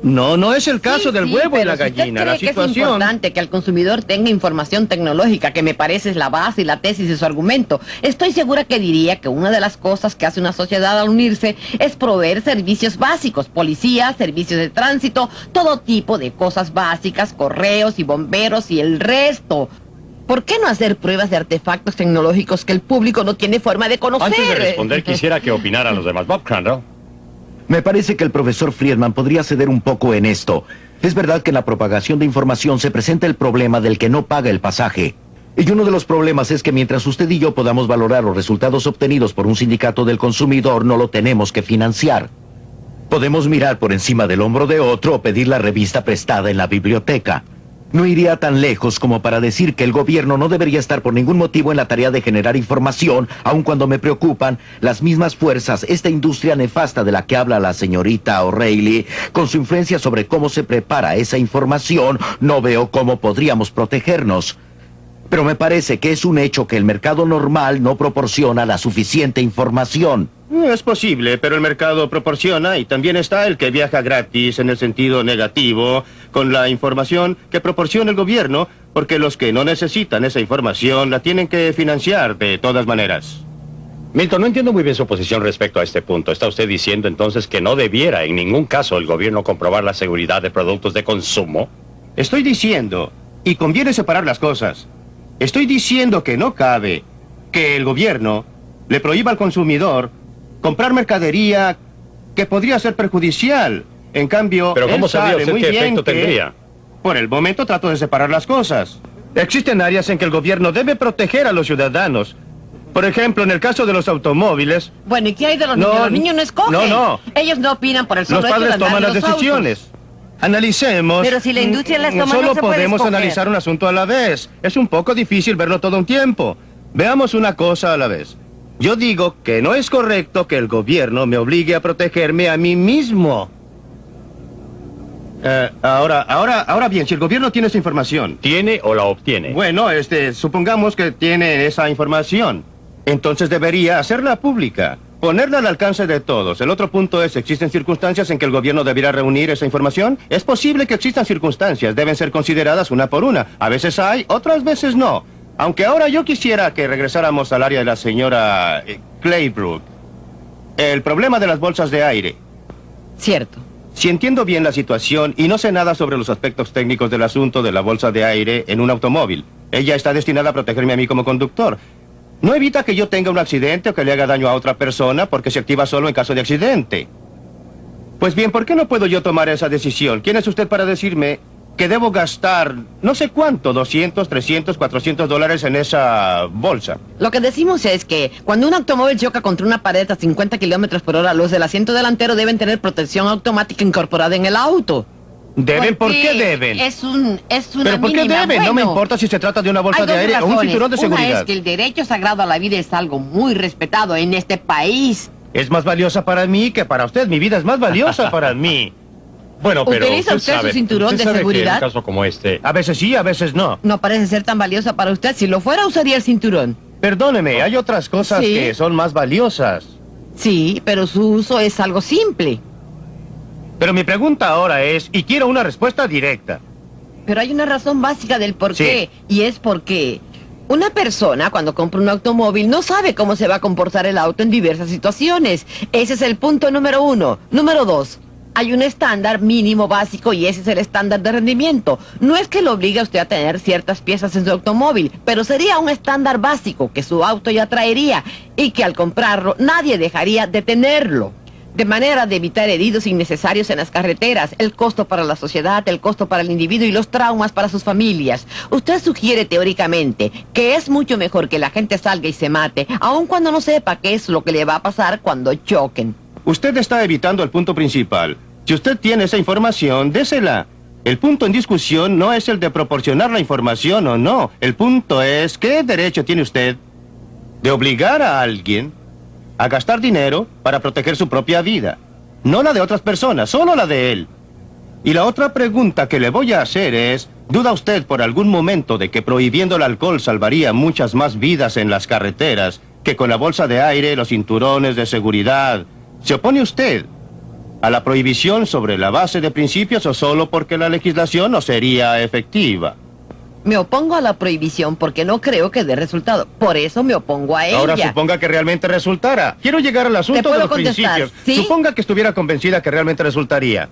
No, no es el caso del huevo y pero la si usted gallina. La cree que es situación... importante que el consumidor tenga información tecnológica, que me parece es la base y la tesis de su argumento, estoy segura que diría que una de las cosas que hace una sociedad al unirse es proveer servicios básicos, policía, servicios de tránsito, todo tipo de cosas básicas, correos y bomberos y el resto. ¿Por qué no hacer pruebas de artefactos tecnológicos que el público no tiene forma de conocer? Antes de responder, quisiera que opinaran los demás. Bob Crandall. Me parece que el profesor Friedman podría ceder un poco en esto. Es verdad que en la propagación de información se presenta el problema del que no paga el pasaje. Y uno de los problemas es que mientras usted y yo podamos valorar los resultados obtenidos por un sindicato del consumidor, no lo tenemos que financiar. Podemos mirar por encima del hombro de otro o pedir la revista prestada en la biblioteca. No iría tan lejos como para decir que el gobierno no debería estar por ningún motivo en la tarea de generar información, aun cuando me preocupan las mismas fuerzas, esta industria nefasta de la que habla la señorita O'Reilly, con su influencia sobre cómo se prepara esa información, no veo cómo podríamos protegernos. Pero me parece que es un hecho que el mercado normal no proporciona la suficiente información. Es posible, pero el mercado proporciona y también está el que viaja gratis en el sentido negativo con la información que proporciona el gobierno, porque los que no necesitan esa información la tienen que financiar de todas maneras. Milton, no entiendo muy bien su posición respecto a este punto. ¿Está usted diciendo entonces que no debiera en ningún caso el gobierno comprobar la seguridad de productos de consumo? Estoy diciendo, y conviene separar las cosas, estoy diciendo que no cabe que el gobierno le prohíba al consumidor comprar mercadería que podría ser perjudicial. En cambio, ¿pero cómo sabía usted qué efecto tendría? Por el momento trato de separar las cosas. Existen áreas en que el gobierno debe proteger a los ciudadanos. Por ejemplo, en el caso de los automóviles... Bueno, ¿y qué hay de los niños? Los niños no escogen. No. Ellos no opinan por el solo Los hecho de padres andar toman en las los decisiones. autos. Analicemos... Pero si la industria las toma, solo no se puede podemos escoger. analizar un asunto a la vez. Es un poco difícil verlo todo un tiempo. Veamos una cosa a la vez. Yo digo que no es correcto que el gobierno me obligue a protegerme a mí mismo. Ahora bien, si el gobierno tiene esa información... ¿Tiene o la obtiene? Bueno, supongamos que tiene esa información. Entonces debería hacerla pública, ponerla al alcance de todos. El otro punto es, ¿existen circunstancias en que el gobierno debiera reunir esa información? Es posible que existan circunstancias, deben ser consideradas una por una. A veces hay, otras veces no. Aunque ahora yo quisiera que regresáramos al área de la señora Claybrook. El problema de las bolsas de aire. Cierto. Si entiendo bien la situación y no sé nada sobre los aspectos técnicos del asunto de la bolsa de aire en un automóvil, ella está destinada a protegerme a mí como conductor. No evita que yo tenga un accidente o que le haga daño a otra persona porque se activa solo en caso de accidente. Pues bien, ¿por qué no puedo yo tomar esa decisión? ¿Quién es usted para decirme que debo gastar no sé cuánto, 200, 300, 400 dólares en esa bolsa? Lo que decimos es que cuando un automóvil choca contra una pared a 50 kilómetros por hora, los del asiento delantero deben tener protección automática incorporada en el auto. ¿Deben? ¿Por qué deben? Es una ¿Pero por qué mínima. deben? No me Bueno, importa si se trata de una bolsa hay de dos aire o un razones. cinturón de Una seguridad. es que el derecho sagrado a la vida es algo muy respetado en este país. Es más valiosa para mí que para usted. Mi vida es más valiosa para mí. Bueno, pero ¿Utiliza usted su cinturón de sabe que seguridad? en un caso como este... A veces sí, a veces no. No parece ser tan valiosa para usted. Si lo fuera, usaría el cinturón. Perdóneme, hay otras cosas Sí. que son más valiosas. Sí, pero su uso es algo simple. Pero mi pregunta ahora es, y quiero una respuesta directa. Pero hay una razón básica del por Sí. qué, y es porque una persona cuando compra un automóvil no sabe cómo se va a comportar el auto en diversas situaciones. Ese es el punto número 1. Número 2. Hay un estándar mínimo básico y ese es el estándar de rendimiento. No es que lo obligue a usted a tener ciertas piezas en su automóvil, pero sería un estándar básico que su auto ya traería y que al comprarlo nadie dejaría de tenerlo. De manera de evitar heridos innecesarios en las carreteras, el costo para la sociedad, el costo para el individuo y los traumas para sus familias. Usted sugiere teóricamente que es mucho mejor que la gente salga y se mate, aun cuando no sepa qué es lo que le va a pasar cuando choquen. Usted está evitando el punto principal. Si usted tiene esa información, désela. El punto en discusión no es el de proporcionar la información o no. El punto es, ¿qué derecho tiene usted de obligar a alguien a gastar dinero para proteger su propia vida? No la de otras personas, solo la de él. Y la otra pregunta que le voy a hacer es, ¿Duda usted por algún momento de que prohibiendo el alcohol salvaría muchas más vidas en las carreteras que con la bolsa de aire, los cinturones de seguridad? ¿Se opone usted a la prohibición sobre la base de principios o solo porque la legislación no sería efectiva? Me opongo a la prohibición porque no creo que dé resultado. Por eso me opongo a ella. Ahora suponga que realmente resultara. Quiero llegar al asunto de los principios. ¿Sí? Suponga que estuviera convencida que realmente resultaría.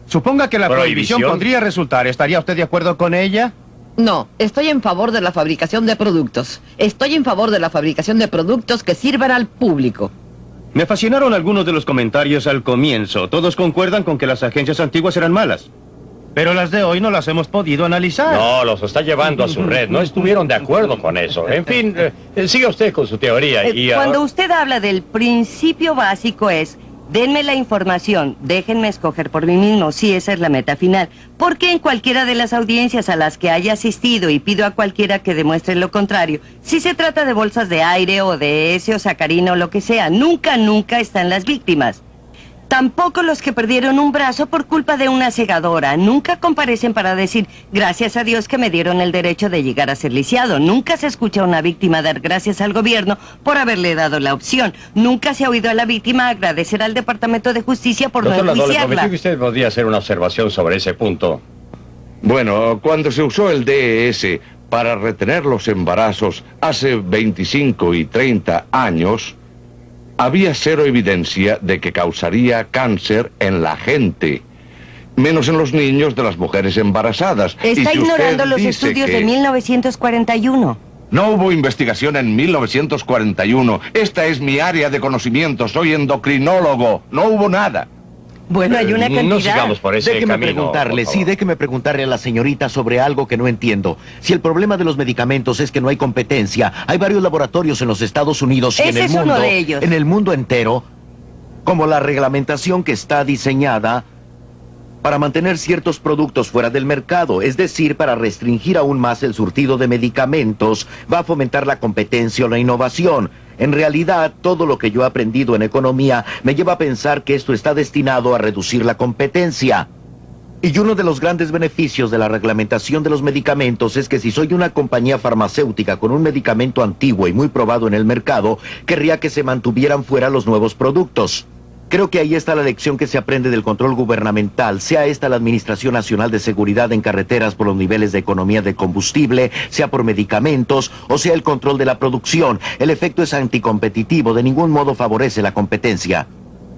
Suponga que la prohibición podría resultar. ¿Estaría usted de acuerdo con ella? No, estoy en favor de la fabricación de productos. Estoy en favor de la fabricación de productos que sirvan al público. Me fascinaron algunos de los comentarios al comienzo. Todos concuerdan con que las agencias antiguas eran malas. Pero las de hoy no las hemos podido analizar. No, los está llevando a su red. No estuvieron de acuerdo con eso. En fin, siga usted con su teoría. Cuando usted habla del principio básico es: denme la información, déjenme escoger por mí mismo. Sí, esa es la meta final. Porque en cualquiera de las audiencias a las que haya asistido, y pido a cualquiera que demuestre lo contrario, si se trata de bolsas de aire o de ese o sacarina o lo que sea, nunca están las víctimas. Tampoco los que perdieron un brazo por culpa de una segadora. Nunca comparecen para decir: gracias a Dios que me dieron el derecho de llegar a ser lisiado. Nunca se escucha a una víctima dar gracias al gobierno por haberle dado la opción. Nunca se ha oído a la víctima agradecer al Departamento de Justicia por Doctor no Ladole, enjuiciarla. prometí que usted podría hacer una observación sobre ese punto. Bueno, cuando se usó el DES para retener los embarazos hace 25 y 30 años, había cero evidencia de que causaría cáncer en la gente, menos en los niños de las mujeres embarazadas. Está si ignorando usted los dice estudios que de 1941. no hubo investigación en 1941. Esta es mi área de conocimiento. Soy endocrinólogo. No hubo nada. Bueno, hay una cantidad. No sigamos por ese Déjeme camino, preguntarle, por sí, favor. déjeme preguntarle a la señorita sobre algo que no entiendo. Si el problema de los medicamentos es que no hay competencia, hay varios laboratorios en los Estados Unidos y en Ese el es mundo, uno de ellos. en el mundo entero, como la reglamentación que está diseñada para mantener ciertos productos fuera del mercado, es decir, para restringir aún más el surtido de medicamentos, va a fomentar la competencia o la innovación. En realidad, todo lo que yo he aprendido en economía me lleva a pensar que esto está destinado a reducir la competencia. Y uno de los grandes beneficios de la reglamentación de los medicamentos es que si soy una compañía farmacéutica con un medicamento antiguo y muy probado en el mercado, querría que se mantuvieran fuera los nuevos productos. Creo que ahí está la lección que se aprende del control gubernamental, sea esta la Administración Nacional de Seguridad en Carreteras por los niveles de economía de combustible, sea por medicamentos, o sea el control de la producción. El efecto es anticompetitivo, de ningún modo favorece la competencia.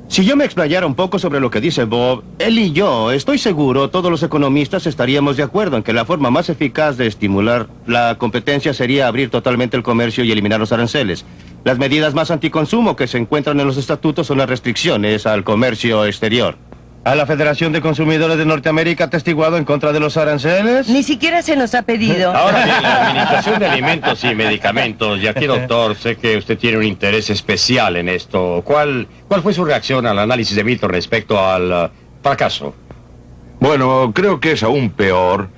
Si yo me explayara un poco sobre lo que dice Bob, él y yo, estoy seguro, todos los economistas estaríamos de acuerdo en que la forma más eficaz de estimular la competencia sería abrir totalmente el comercio y eliminar los aranceles. Las medidas más anticonsumo que se encuentran en los estatutos son las restricciones al comercio exterior. ¿A la Federación de Consumidores de Norteamérica ha atestiguado en contra de los aranceles? Ni siquiera se nos ha pedido. Ahora bien, la Administración de Alimentos y Medicamentos, y aquí, doctor, sé que usted tiene un interés especial en esto. ¿Cuál fue su reacción al análisis de Milton respecto al fracaso? Bueno, creo que es aún peor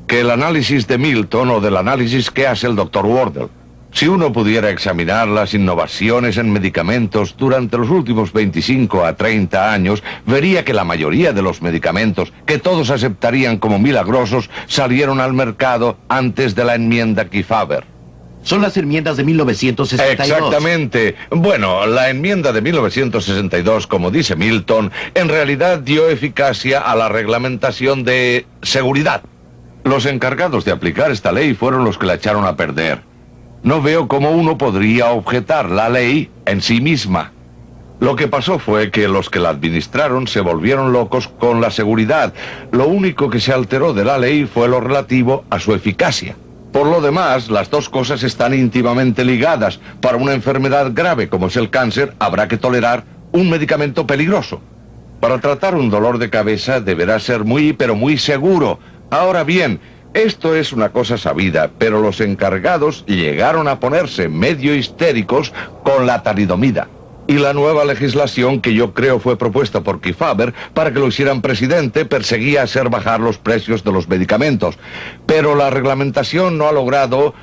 que el análisis de Milton o del análisis que hace el Dr. Wardle. Si uno pudiera examinar las innovaciones en medicamentos durante los últimos 25 a 30 años, vería que la mayoría de los medicamentos, que todos aceptarían como milagrosos, salieron al mercado antes de la enmienda Kefauver. Son las enmiendas de 1962. Exactamente. Bueno, la enmienda de 1962, como dice Milton, en realidad dio eficacia a la reglamentación de seguridad. Los encargados de aplicar esta ley fueron los que la echaron a perder. No veo cómo uno podría objetar la ley en sí misma. Lo que pasó fue que los que la administraron se volvieron locos con la seguridad. Lo único que se alteró de la ley fue lo relativo a su eficacia. Por lo demás, las dos cosas están íntimamente ligadas. Para una enfermedad grave como es el cáncer, habrá que tolerar un medicamento peligroso. Para tratar un dolor de cabeza deberá ser muy, pero muy seguro. Ahora bien, esto es una cosa sabida, pero los encargados llegaron a ponerse medio histéricos con la talidomida. Y la nueva legislación que yo creo fue propuesta por Kefauver para que lo hicieran presidente perseguía hacer bajar los precios de los medicamentos. Pero la reglamentación no ha logrado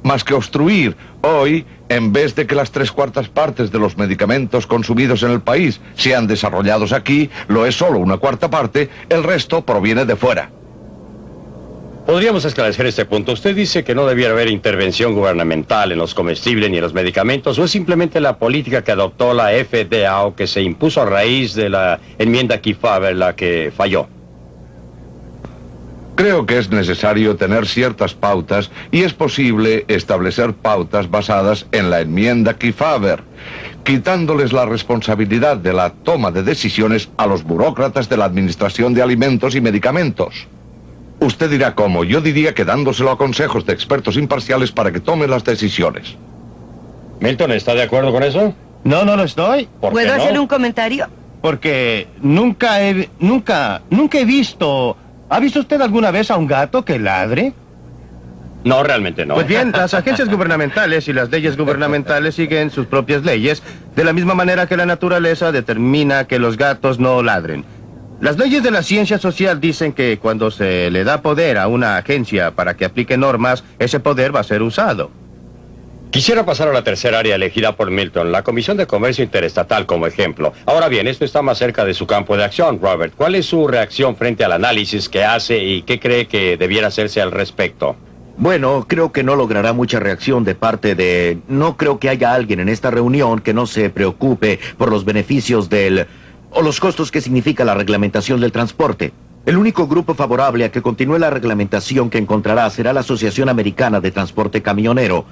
más que obstruir. Hoy, en vez de que las 3/4 partes de los medicamentos consumidos en el país sean desarrollados aquí, lo es solo una 1/4 parte, el resto proviene de fuera. Podríamos esclarecer este punto. Usted dice que no debiera haber intervención gubernamental en los comestibles ni en los medicamentos, o es simplemente la política que adoptó la FDA o que se impuso a raíz de la enmienda Kefauver la que falló. Creo que es necesario tener ciertas pautas y es posible establecer pautas basadas en la enmienda Kefauver, quitándoles la responsabilidad de la toma de decisiones a los burócratas de la Administración de Alimentos y Medicamentos. Usted dirá cómo. Yo diría que dándoselo a consejos de expertos imparciales para que tomen las decisiones. Milton, ¿está de acuerdo con eso? No, no lo estoy. ¿Puedo hacer un comentario? Porque nunca he visto... ¿Ha visto usted alguna vez a un gato que ladre? No, realmente no. Pues bien, las agencias gubernamentales y las leyes gubernamentales siguen sus propias leyes, de la misma manera que la naturaleza determina que los gatos no ladren. Las leyes de la ciencia social dicen que cuando se le da poder a una agencia para que aplique normas, ese poder va a ser usado. Quisiera pasar a la tercera área elegida por Milton, la Comisión de Comercio Interestatal como ejemplo. Ahora bien, esto está más cerca de su campo de acción, Robert. ¿Cuál es su reacción frente al análisis que hace y qué cree que debiera hacerse al respecto? Bueno, creo que no logrará mucha reacción de parte de... No creo que haya alguien en esta reunión que no se preocupe por los beneficios o los costos que significa la reglamentación del transporte. El único grupo favorable a que continúe la reglamentación que encontrará será la Asociación Americana de Transporte Camionero.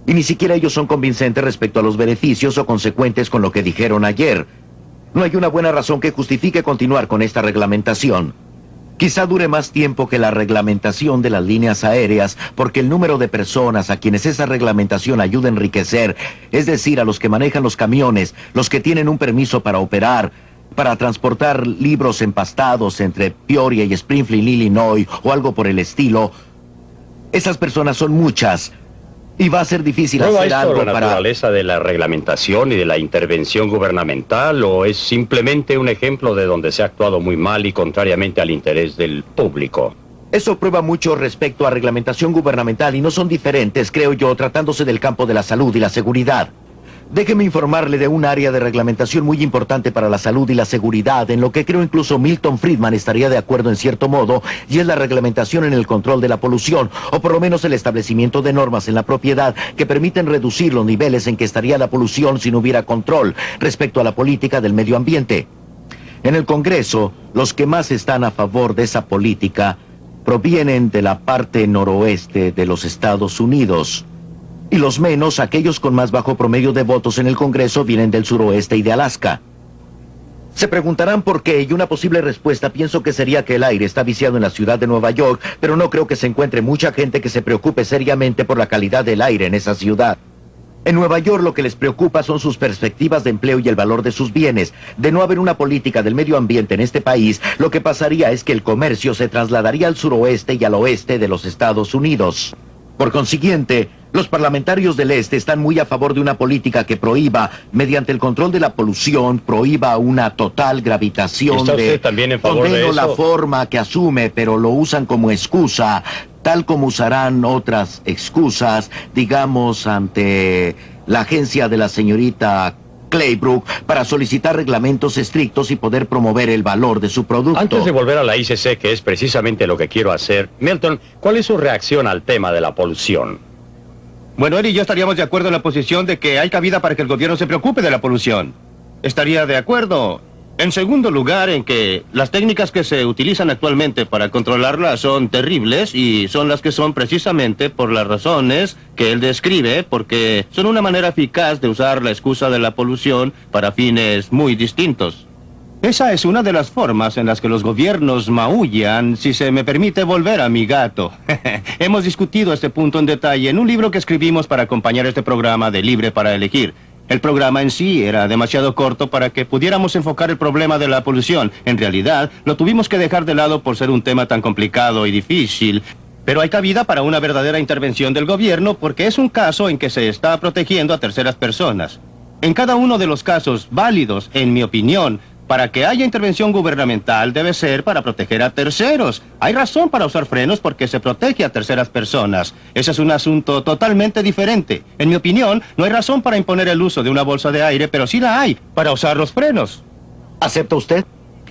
Y ni siquiera ellos son convincentes respecto a los beneficios o consecuentes con lo que dijeron ayer. No hay una buena razón que justifique continuar con esta reglamentación. Quizá dure más tiempo que la reglamentación de las líneas aéreas, porque el número de personas a quienes esa reglamentación ayuda a enriquecer, es decir, a los que manejan los camiones, los que tienen un permiso para operar, para transportar libros empastados entre Peoria y Springfield, Illinois, o algo por el estilo, esas personas son muchas. Y va a ser difícil hacer algo para... la naturaleza de la reglamentación y de la intervención gubernamental, o es simplemente un ejemplo de donde se ha actuado muy mal y contrariamente al interés del público? Eso prueba mucho respecto a reglamentación gubernamental y no son diferentes, creo yo, tratándose del campo de la salud y la seguridad. Déjeme informarle de un área de reglamentación muy importante para la salud y la seguridad, en lo que creo incluso Milton Friedman estaría de acuerdo en cierto modo, y es la reglamentación en el control de la polución, o por lo menos el establecimiento de normas en la propiedad que permiten reducir los niveles en que estaría la polución si no hubiera control respecto a la política del medio ambiente. En el Congreso, los que más están a favor de esa política provienen de la parte noroeste de los Estados Unidos. Y los menos, aquellos con más bajo promedio de votos en el Congreso, vienen del suroeste y de Alaska. Se preguntarán por qué, y una posible respuesta pienso que sería que el aire está viciado en la ciudad de Nueva York, pero no creo que se encuentre mucha gente que se preocupe seriamente por la calidad del aire en esa ciudad. En Nueva York lo que les preocupa son sus perspectivas de empleo y el valor de sus bienes. De no haber una política del medio ambiente en este país, lo que pasaría es que el comercio se trasladaría al suroeste y al oeste de los Estados Unidos. Por consiguiente, los parlamentarios del este están muy a favor de una política que prohíba, mediante el control de la polución, prohíba una total gravitación. ¿Está usted también en favor de eso? La forma que asume, pero lo usan como excusa, tal como usarán otras excusas, digamos, ante la agencia de la señorita Claybrook para solicitar reglamentos estrictos y poder promover el valor de su producto. Antes de volver a la ICC, que es precisamente lo que quiero hacer, Milton, ¿cuál es su reacción al tema de la polución? Bueno, él y yo estaríamos de acuerdo en la posición de que hay cabida para que el gobierno se preocupe de la polución. Estaría de acuerdo. En segundo lugar, en que las técnicas que se utilizan actualmente para controlarla son terribles y son las que son precisamente por las razones que él describe, porque son una manera eficaz de usar la excusa de la polución para fines muy distintos. Esa es una de las formas en las que los gobiernos maullan, si se me permite volver a mi gato. Hemos discutido este punto en detalle en un libro que escribimos para acompañar este programa de Libre para Elegir. El programa en sí era demasiado corto para que pudiéramos enfocar el problema de la polución. En realidad, lo tuvimos que dejar de lado por ser un tema tan complicado y difícil. Pero hay cabida para una verdadera intervención del gobierno porque es un caso en que se está protegiendo a terceras personas. En cada uno de los casos válidos, en mi opinión, para que haya intervención gubernamental debe ser para proteger a terceros. Hay razón para usar frenos porque se protege a terceras personas. Ese es un asunto totalmente diferente. En mi opinión, no hay razón para imponer el uso de una bolsa de aire, pero sí la hay para usar los frenos. ¿Acepta usted?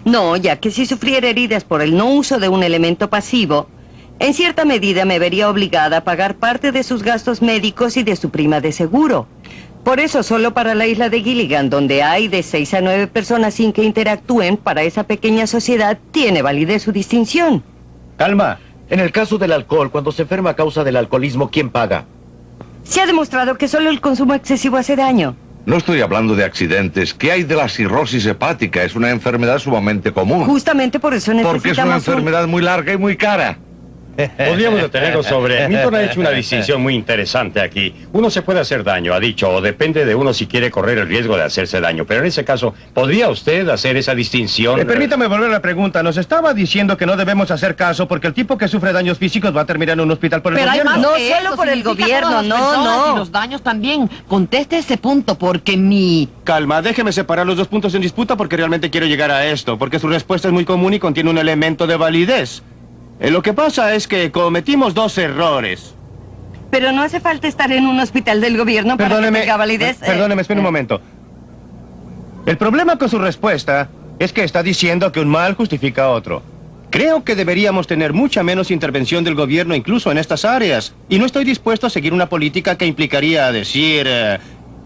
No, ya que si sufriera heridas por el no uso de un elemento pasivo, En cierta medida me vería obligada a pagar parte de sus gastos médicos y de su prima de seguro. Por eso, solo para la isla de Gilligan, donde hay de 6 a 9 personas sin que interactúen, para esa pequeña sociedad tiene validez su distinción. Calma. En el caso del alcohol, cuando se enferma a causa del alcoholismo, ¿quién paga? Se ha demostrado que solo el consumo excesivo hace daño. No estoy hablando de accidentes. ¿Qué hay de la cirrosis hepática? Es una enfermedad sumamente común. Justamente por eso necesitamos... Porque es una enfermedad muy larga y muy cara. Podríamos detenernos sobre... Milton ha hecho una distinción muy interesante aquí. Uno se puede hacer daño, ha dicho, o depende de uno si quiere correr el riesgo de hacerse daño. Pero en ese caso, ¿podría usted hacer esa distinción? Permítame volver a la pregunta. Nos estaba diciendo que no debemos hacer caso porque el tipo que sufre daños físicos va a terminar en un hospital por el gobierno. No solo por el gobierno, no. Y los daños también. Conteste ese punto porque mi... Calma, déjeme separar los dos puntos en disputa porque realmente quiero llegar a esto. Porque su respuesta es muy común y contiene un elemento de validez. Lo que pasa es que cometimos dos errores. Pero no hace falta estar en un hospital del gobierno para que tenga validez. Perdóneme, espere un momento. El problema con su respuesta es que está diciendo que un mal justifica otro. Creo que deberíamos tener mucha menos intervención del gobierno incluso en estas áreas. Y no estoy dispuesto a seguir una política que implicaría decir...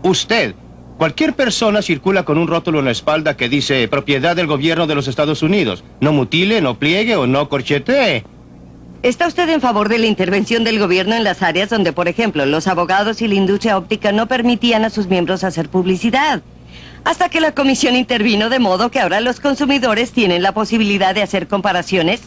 usted. Cualquier persona circula con un rótulo en la espalda que dice propiedad del gobierno de los Estados Unidos. No mutile, no pliegue o no corchetee. ¿Está usted en favor de la intervención del gobierno en las áreas donde, por ejemplo, los abogados y la industria óptica no permitían a sus miembros hacer publicidad? Hasta que la comisión intervino de modo que ahora los consumidores tienen la posibilidad de hacer comparaciones.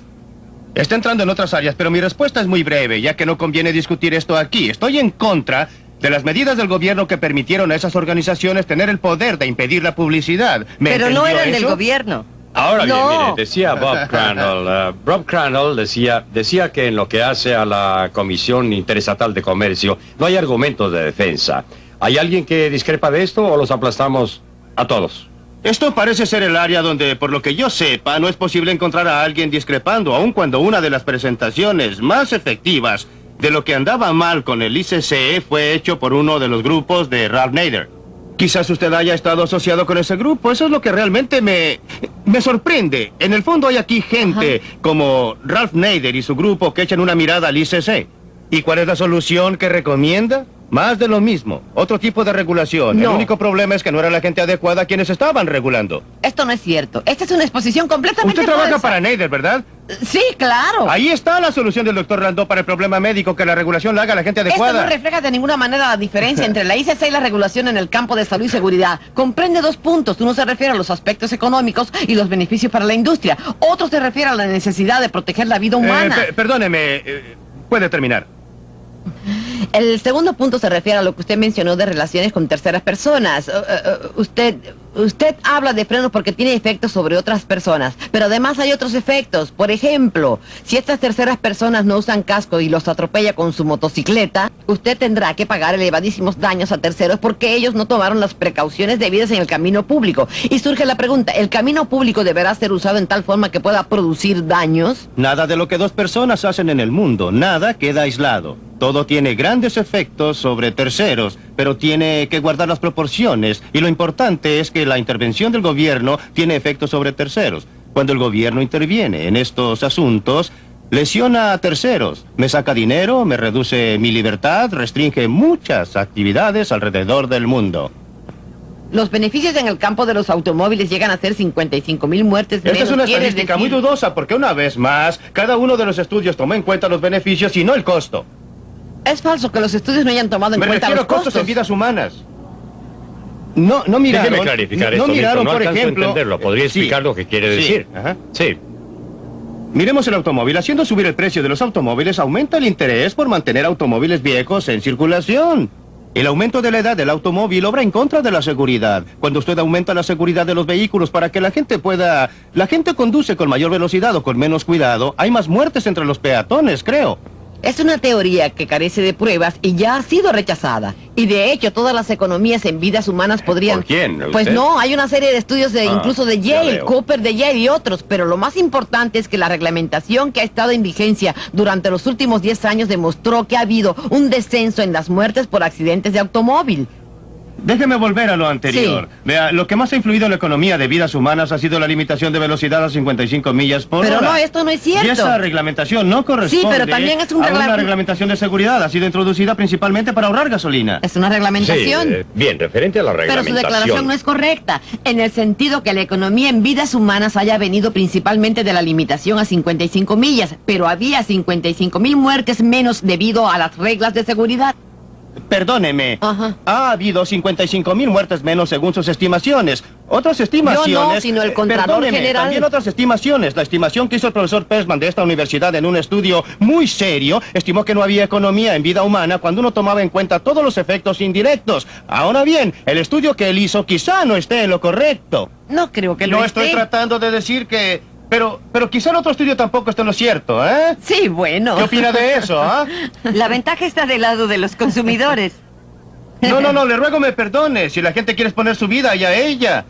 Está entrando en otras áreas, pero mi respuesta es muy breve, ya que no conviene discutir esto aquí. Estoy en contra de las medidas del gobierno que permitieron a esas organizaciones tener el poder de impedir la publicidad. Pero no eran del gobierno. Ahora bien, mire, decía Bob Crandall. Bob Crandall decía que en lo que hace a la Comisión Interestatal de Comercio no hay argumentos de defensa. ¿Hay alguien que discrepa de esto o los aplastamos a todos? Esto parece ser el área donde, por lo que yo sepa, no es posible encontrar a alguien discrepando, aun cuando una de las presentaciones más efectivas de lo que andaba mal con el ICC fue hecho por uno de los grupos de Ralph Nader. Quizás usted haya estado asociado con ese grupo. Eso es lo que realmente me sorprende. En el fondo hay aquí gente como Ralph Nader y su grupo que echan una mirada al ICC. ¿Y cuál es la solución que recomienda? Más de lo mismo. Otro tipo de regulación. No. El único problema es que no era la gente adecuada quienes estaban regulando. Esto no es cierto. Esta es una exposición completamente... Usted trabaja falsa. para Nader, ¿verdad? Sí, claro. Ahí está la solución del doctor Landau para el problema médico, que la regulación la haga la gente adecuada. Esto no refleja de ninguna manera la diferencia entre la ICC y la regulación en el campo de salud y seguridad. Comprende dos puntos. Uno se refiere a los aspectos económicos y los beneficios para la industria. Otro se refiere a la necesidad de proteger la vida humana. Perdóneme, puede terminar. El segundo punto se refiere a lo que usted mencionó de relaciones con terceras personas. Usted habla de frenos porque tiene efectos sobre otras personas, pero además hay otros efectos. Por ejemplo, si estas terceras personas no usan casco y los atropella con su motocicleta, usted tendrá que pagar elevadísimos daños a terceros porque ellos no tomaron las precauciones debidas en el camino público. Y surge la pregunta, ¿el camino público deberá ser usado en tal forma que pueda producir daños? Nada de lo que dos personas hacen en el mundo, nada queda aislado. Todo tiene grandes efectos sobre terceros, pero tiene que guardar las proporciones. Y lo importante es que la intervención del gobierno tiene efectos sobre terceros. Cuando el gobierno interviene en estos asuntos, lesiona a terceros. Me saca dinero, me reduce mi libertad, restringe muchas actividades alrededor del mundo. Los beneficios en el campo de los automóviles llegan a ser 55,000 muertes menos. Esta es una ¿Quieres estadística decir? muy dudosa, porque una vez más, cada uno de los estudios toma en cuenta los beneficios y no el costo. Es falso que los estudios no hayan tomado en Me cuenta refiero los a costos costos. en vidas humanas. No miraron. Déjeme clarificar esto, no miraron, Milton, no por alcanzo a ejemplo. entenderlo. ¿Podría explicar lo que quiere decir? Ajá. Sí. Miremos el automóvil. Haciendo subir el precio de los automóviles, aumenta el interés por mantener automóviles viejos en circulación. El aumento de la edad del automóvil obra en contra de la seguridad. Cuando usted aumenta la seguridad de los vehículos para que la gente pueda... La gente conduce con mayor velocidad o con menos cuidado. Hay más muertes entre los peatones, creo. Es una teoría que carece de pruebas y ya ha sido rechazada. Y de hecho, todas las economías en vidas humanas podrían... ¿Por quién? Pues ¿Usted? no, hay una serie de estudios incluso de ya Yale, veo. Cooper de Yale y otros. Pero lo más importante es que la reglamentación que ha estado en vigencia durante los últimos 10 años demostró que ha habido un descenso en las muertes por accidentes de automóvil. Déjeme volver a lo anterior. Sí. Vea, lo que más ha influido en la economía de vidas humanas ha sido la limitación de velocidad a 55 millas por Pero hora. no, esto no es cierto. Y esa reglamentación no corresponde Sí, pero también es un a una reglamentación de seguridad. Ha sido introducida principalmente para ahorrar gasolina. Es una reglamentación. Sí, bien, referente a la Pero su reglamentación. declaración no es correcta, en el sentido que la economía en vidas humanas haya venido principalmente de la limitación a 55 millas, pero había 55,000 muertes menos debido a las reglas de seguridad. Perdóneme. Ajá. Ha habido 55,000 muertes menos según sus estimaciones. Otras estimaciones... Yo no, sino el Contralor perdóneme, General. también otras estimaciones. La estimación que hizo el profesor Persman de esta universidad en un estudio muy serio estimó que no había economía en vida humana cuando uno tomaba en cuenta todos los efectos indirectos. Ahora bien, el estudio que él hizo quizá no esté en lo correcto. No creo que lo No esté. estoy tratando de decir que... Pero quizá el otro estudio tampoco esté en lo cierto, ¿eh? Sí, bueno. ¿Qué opina de eso, ah? La ventaja está del lado de los consumidores. No, le ruego me perdone. Si la gente quiere exponer su vida, allá ella.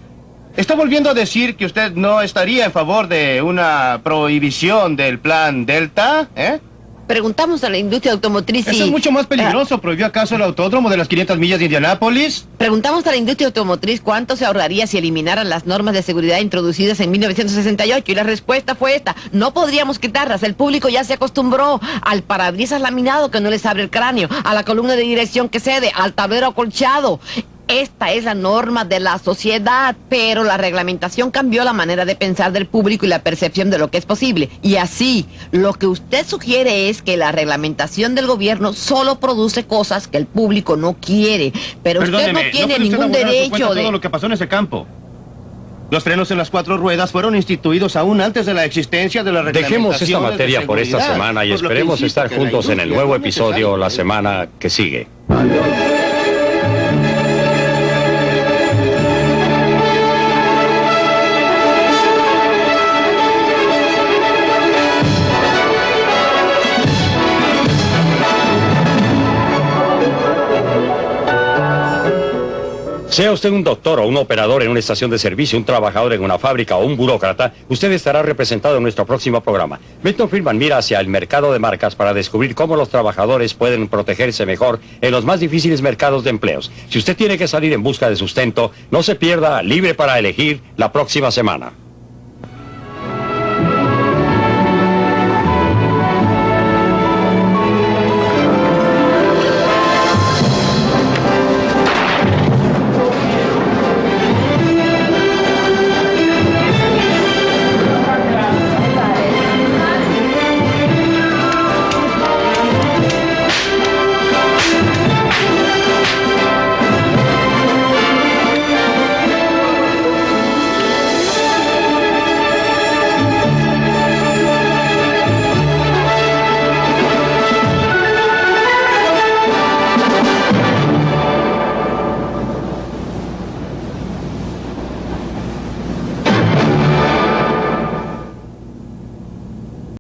¿Está volviendo a decir que usted no estaría en favor de una prohibición del plan Delta, eh? Preguntamos a la industria automotriz Eso es mucho más peligroso. ¿Prohibió acaso el autódromo de las 500 millas de Indianápolis? Preguntamos a la industria automotriz cuánto se ahorraría si eliminaran las normas de seguridad introducidas en 1968 y la respuesta fue esta: no podríamos quitarlas, el público ya se acostumbró al parabrisas laminado que no les abre el cráneo, a la columna de dirección que cede, al tablero acolchado. Esta es la norma de la sociedad, pero la reglamentación cambió la manera de pensar del público y la percepción de lo que es posible. Y así, lo que usted sugiere es que la reglamentación del gobierno solo produce cosas que el público no quiere. Pero Perdóneme, usted no tiene puede usted ningún abonar a su cuenta derecho de... todo lo que pasó en ese campo. Los frenos en las 4 ruedas fueron instituidos aún antes de la existencia de la reglamentación. Dejemos esta materia por esta semana y Por lo que esperemos insisto estar que la juntos en el industria nuevo no es episodio necesario la que- semana que sigue. Sea usted un doctor o un operador en una estación de servicio, un trabajador en una fábrica o un burócrata, usted estará representado en nuestro próximo programa. Milton Friedman mira hacia el mercado de marcas para descubrir cómo los trabajadores pueden protegerse mejor en los más difíciles mercados de empleos. Si usted tiene que salir en busca de sustento, no se pierda Libre para Elegir la próxima semana.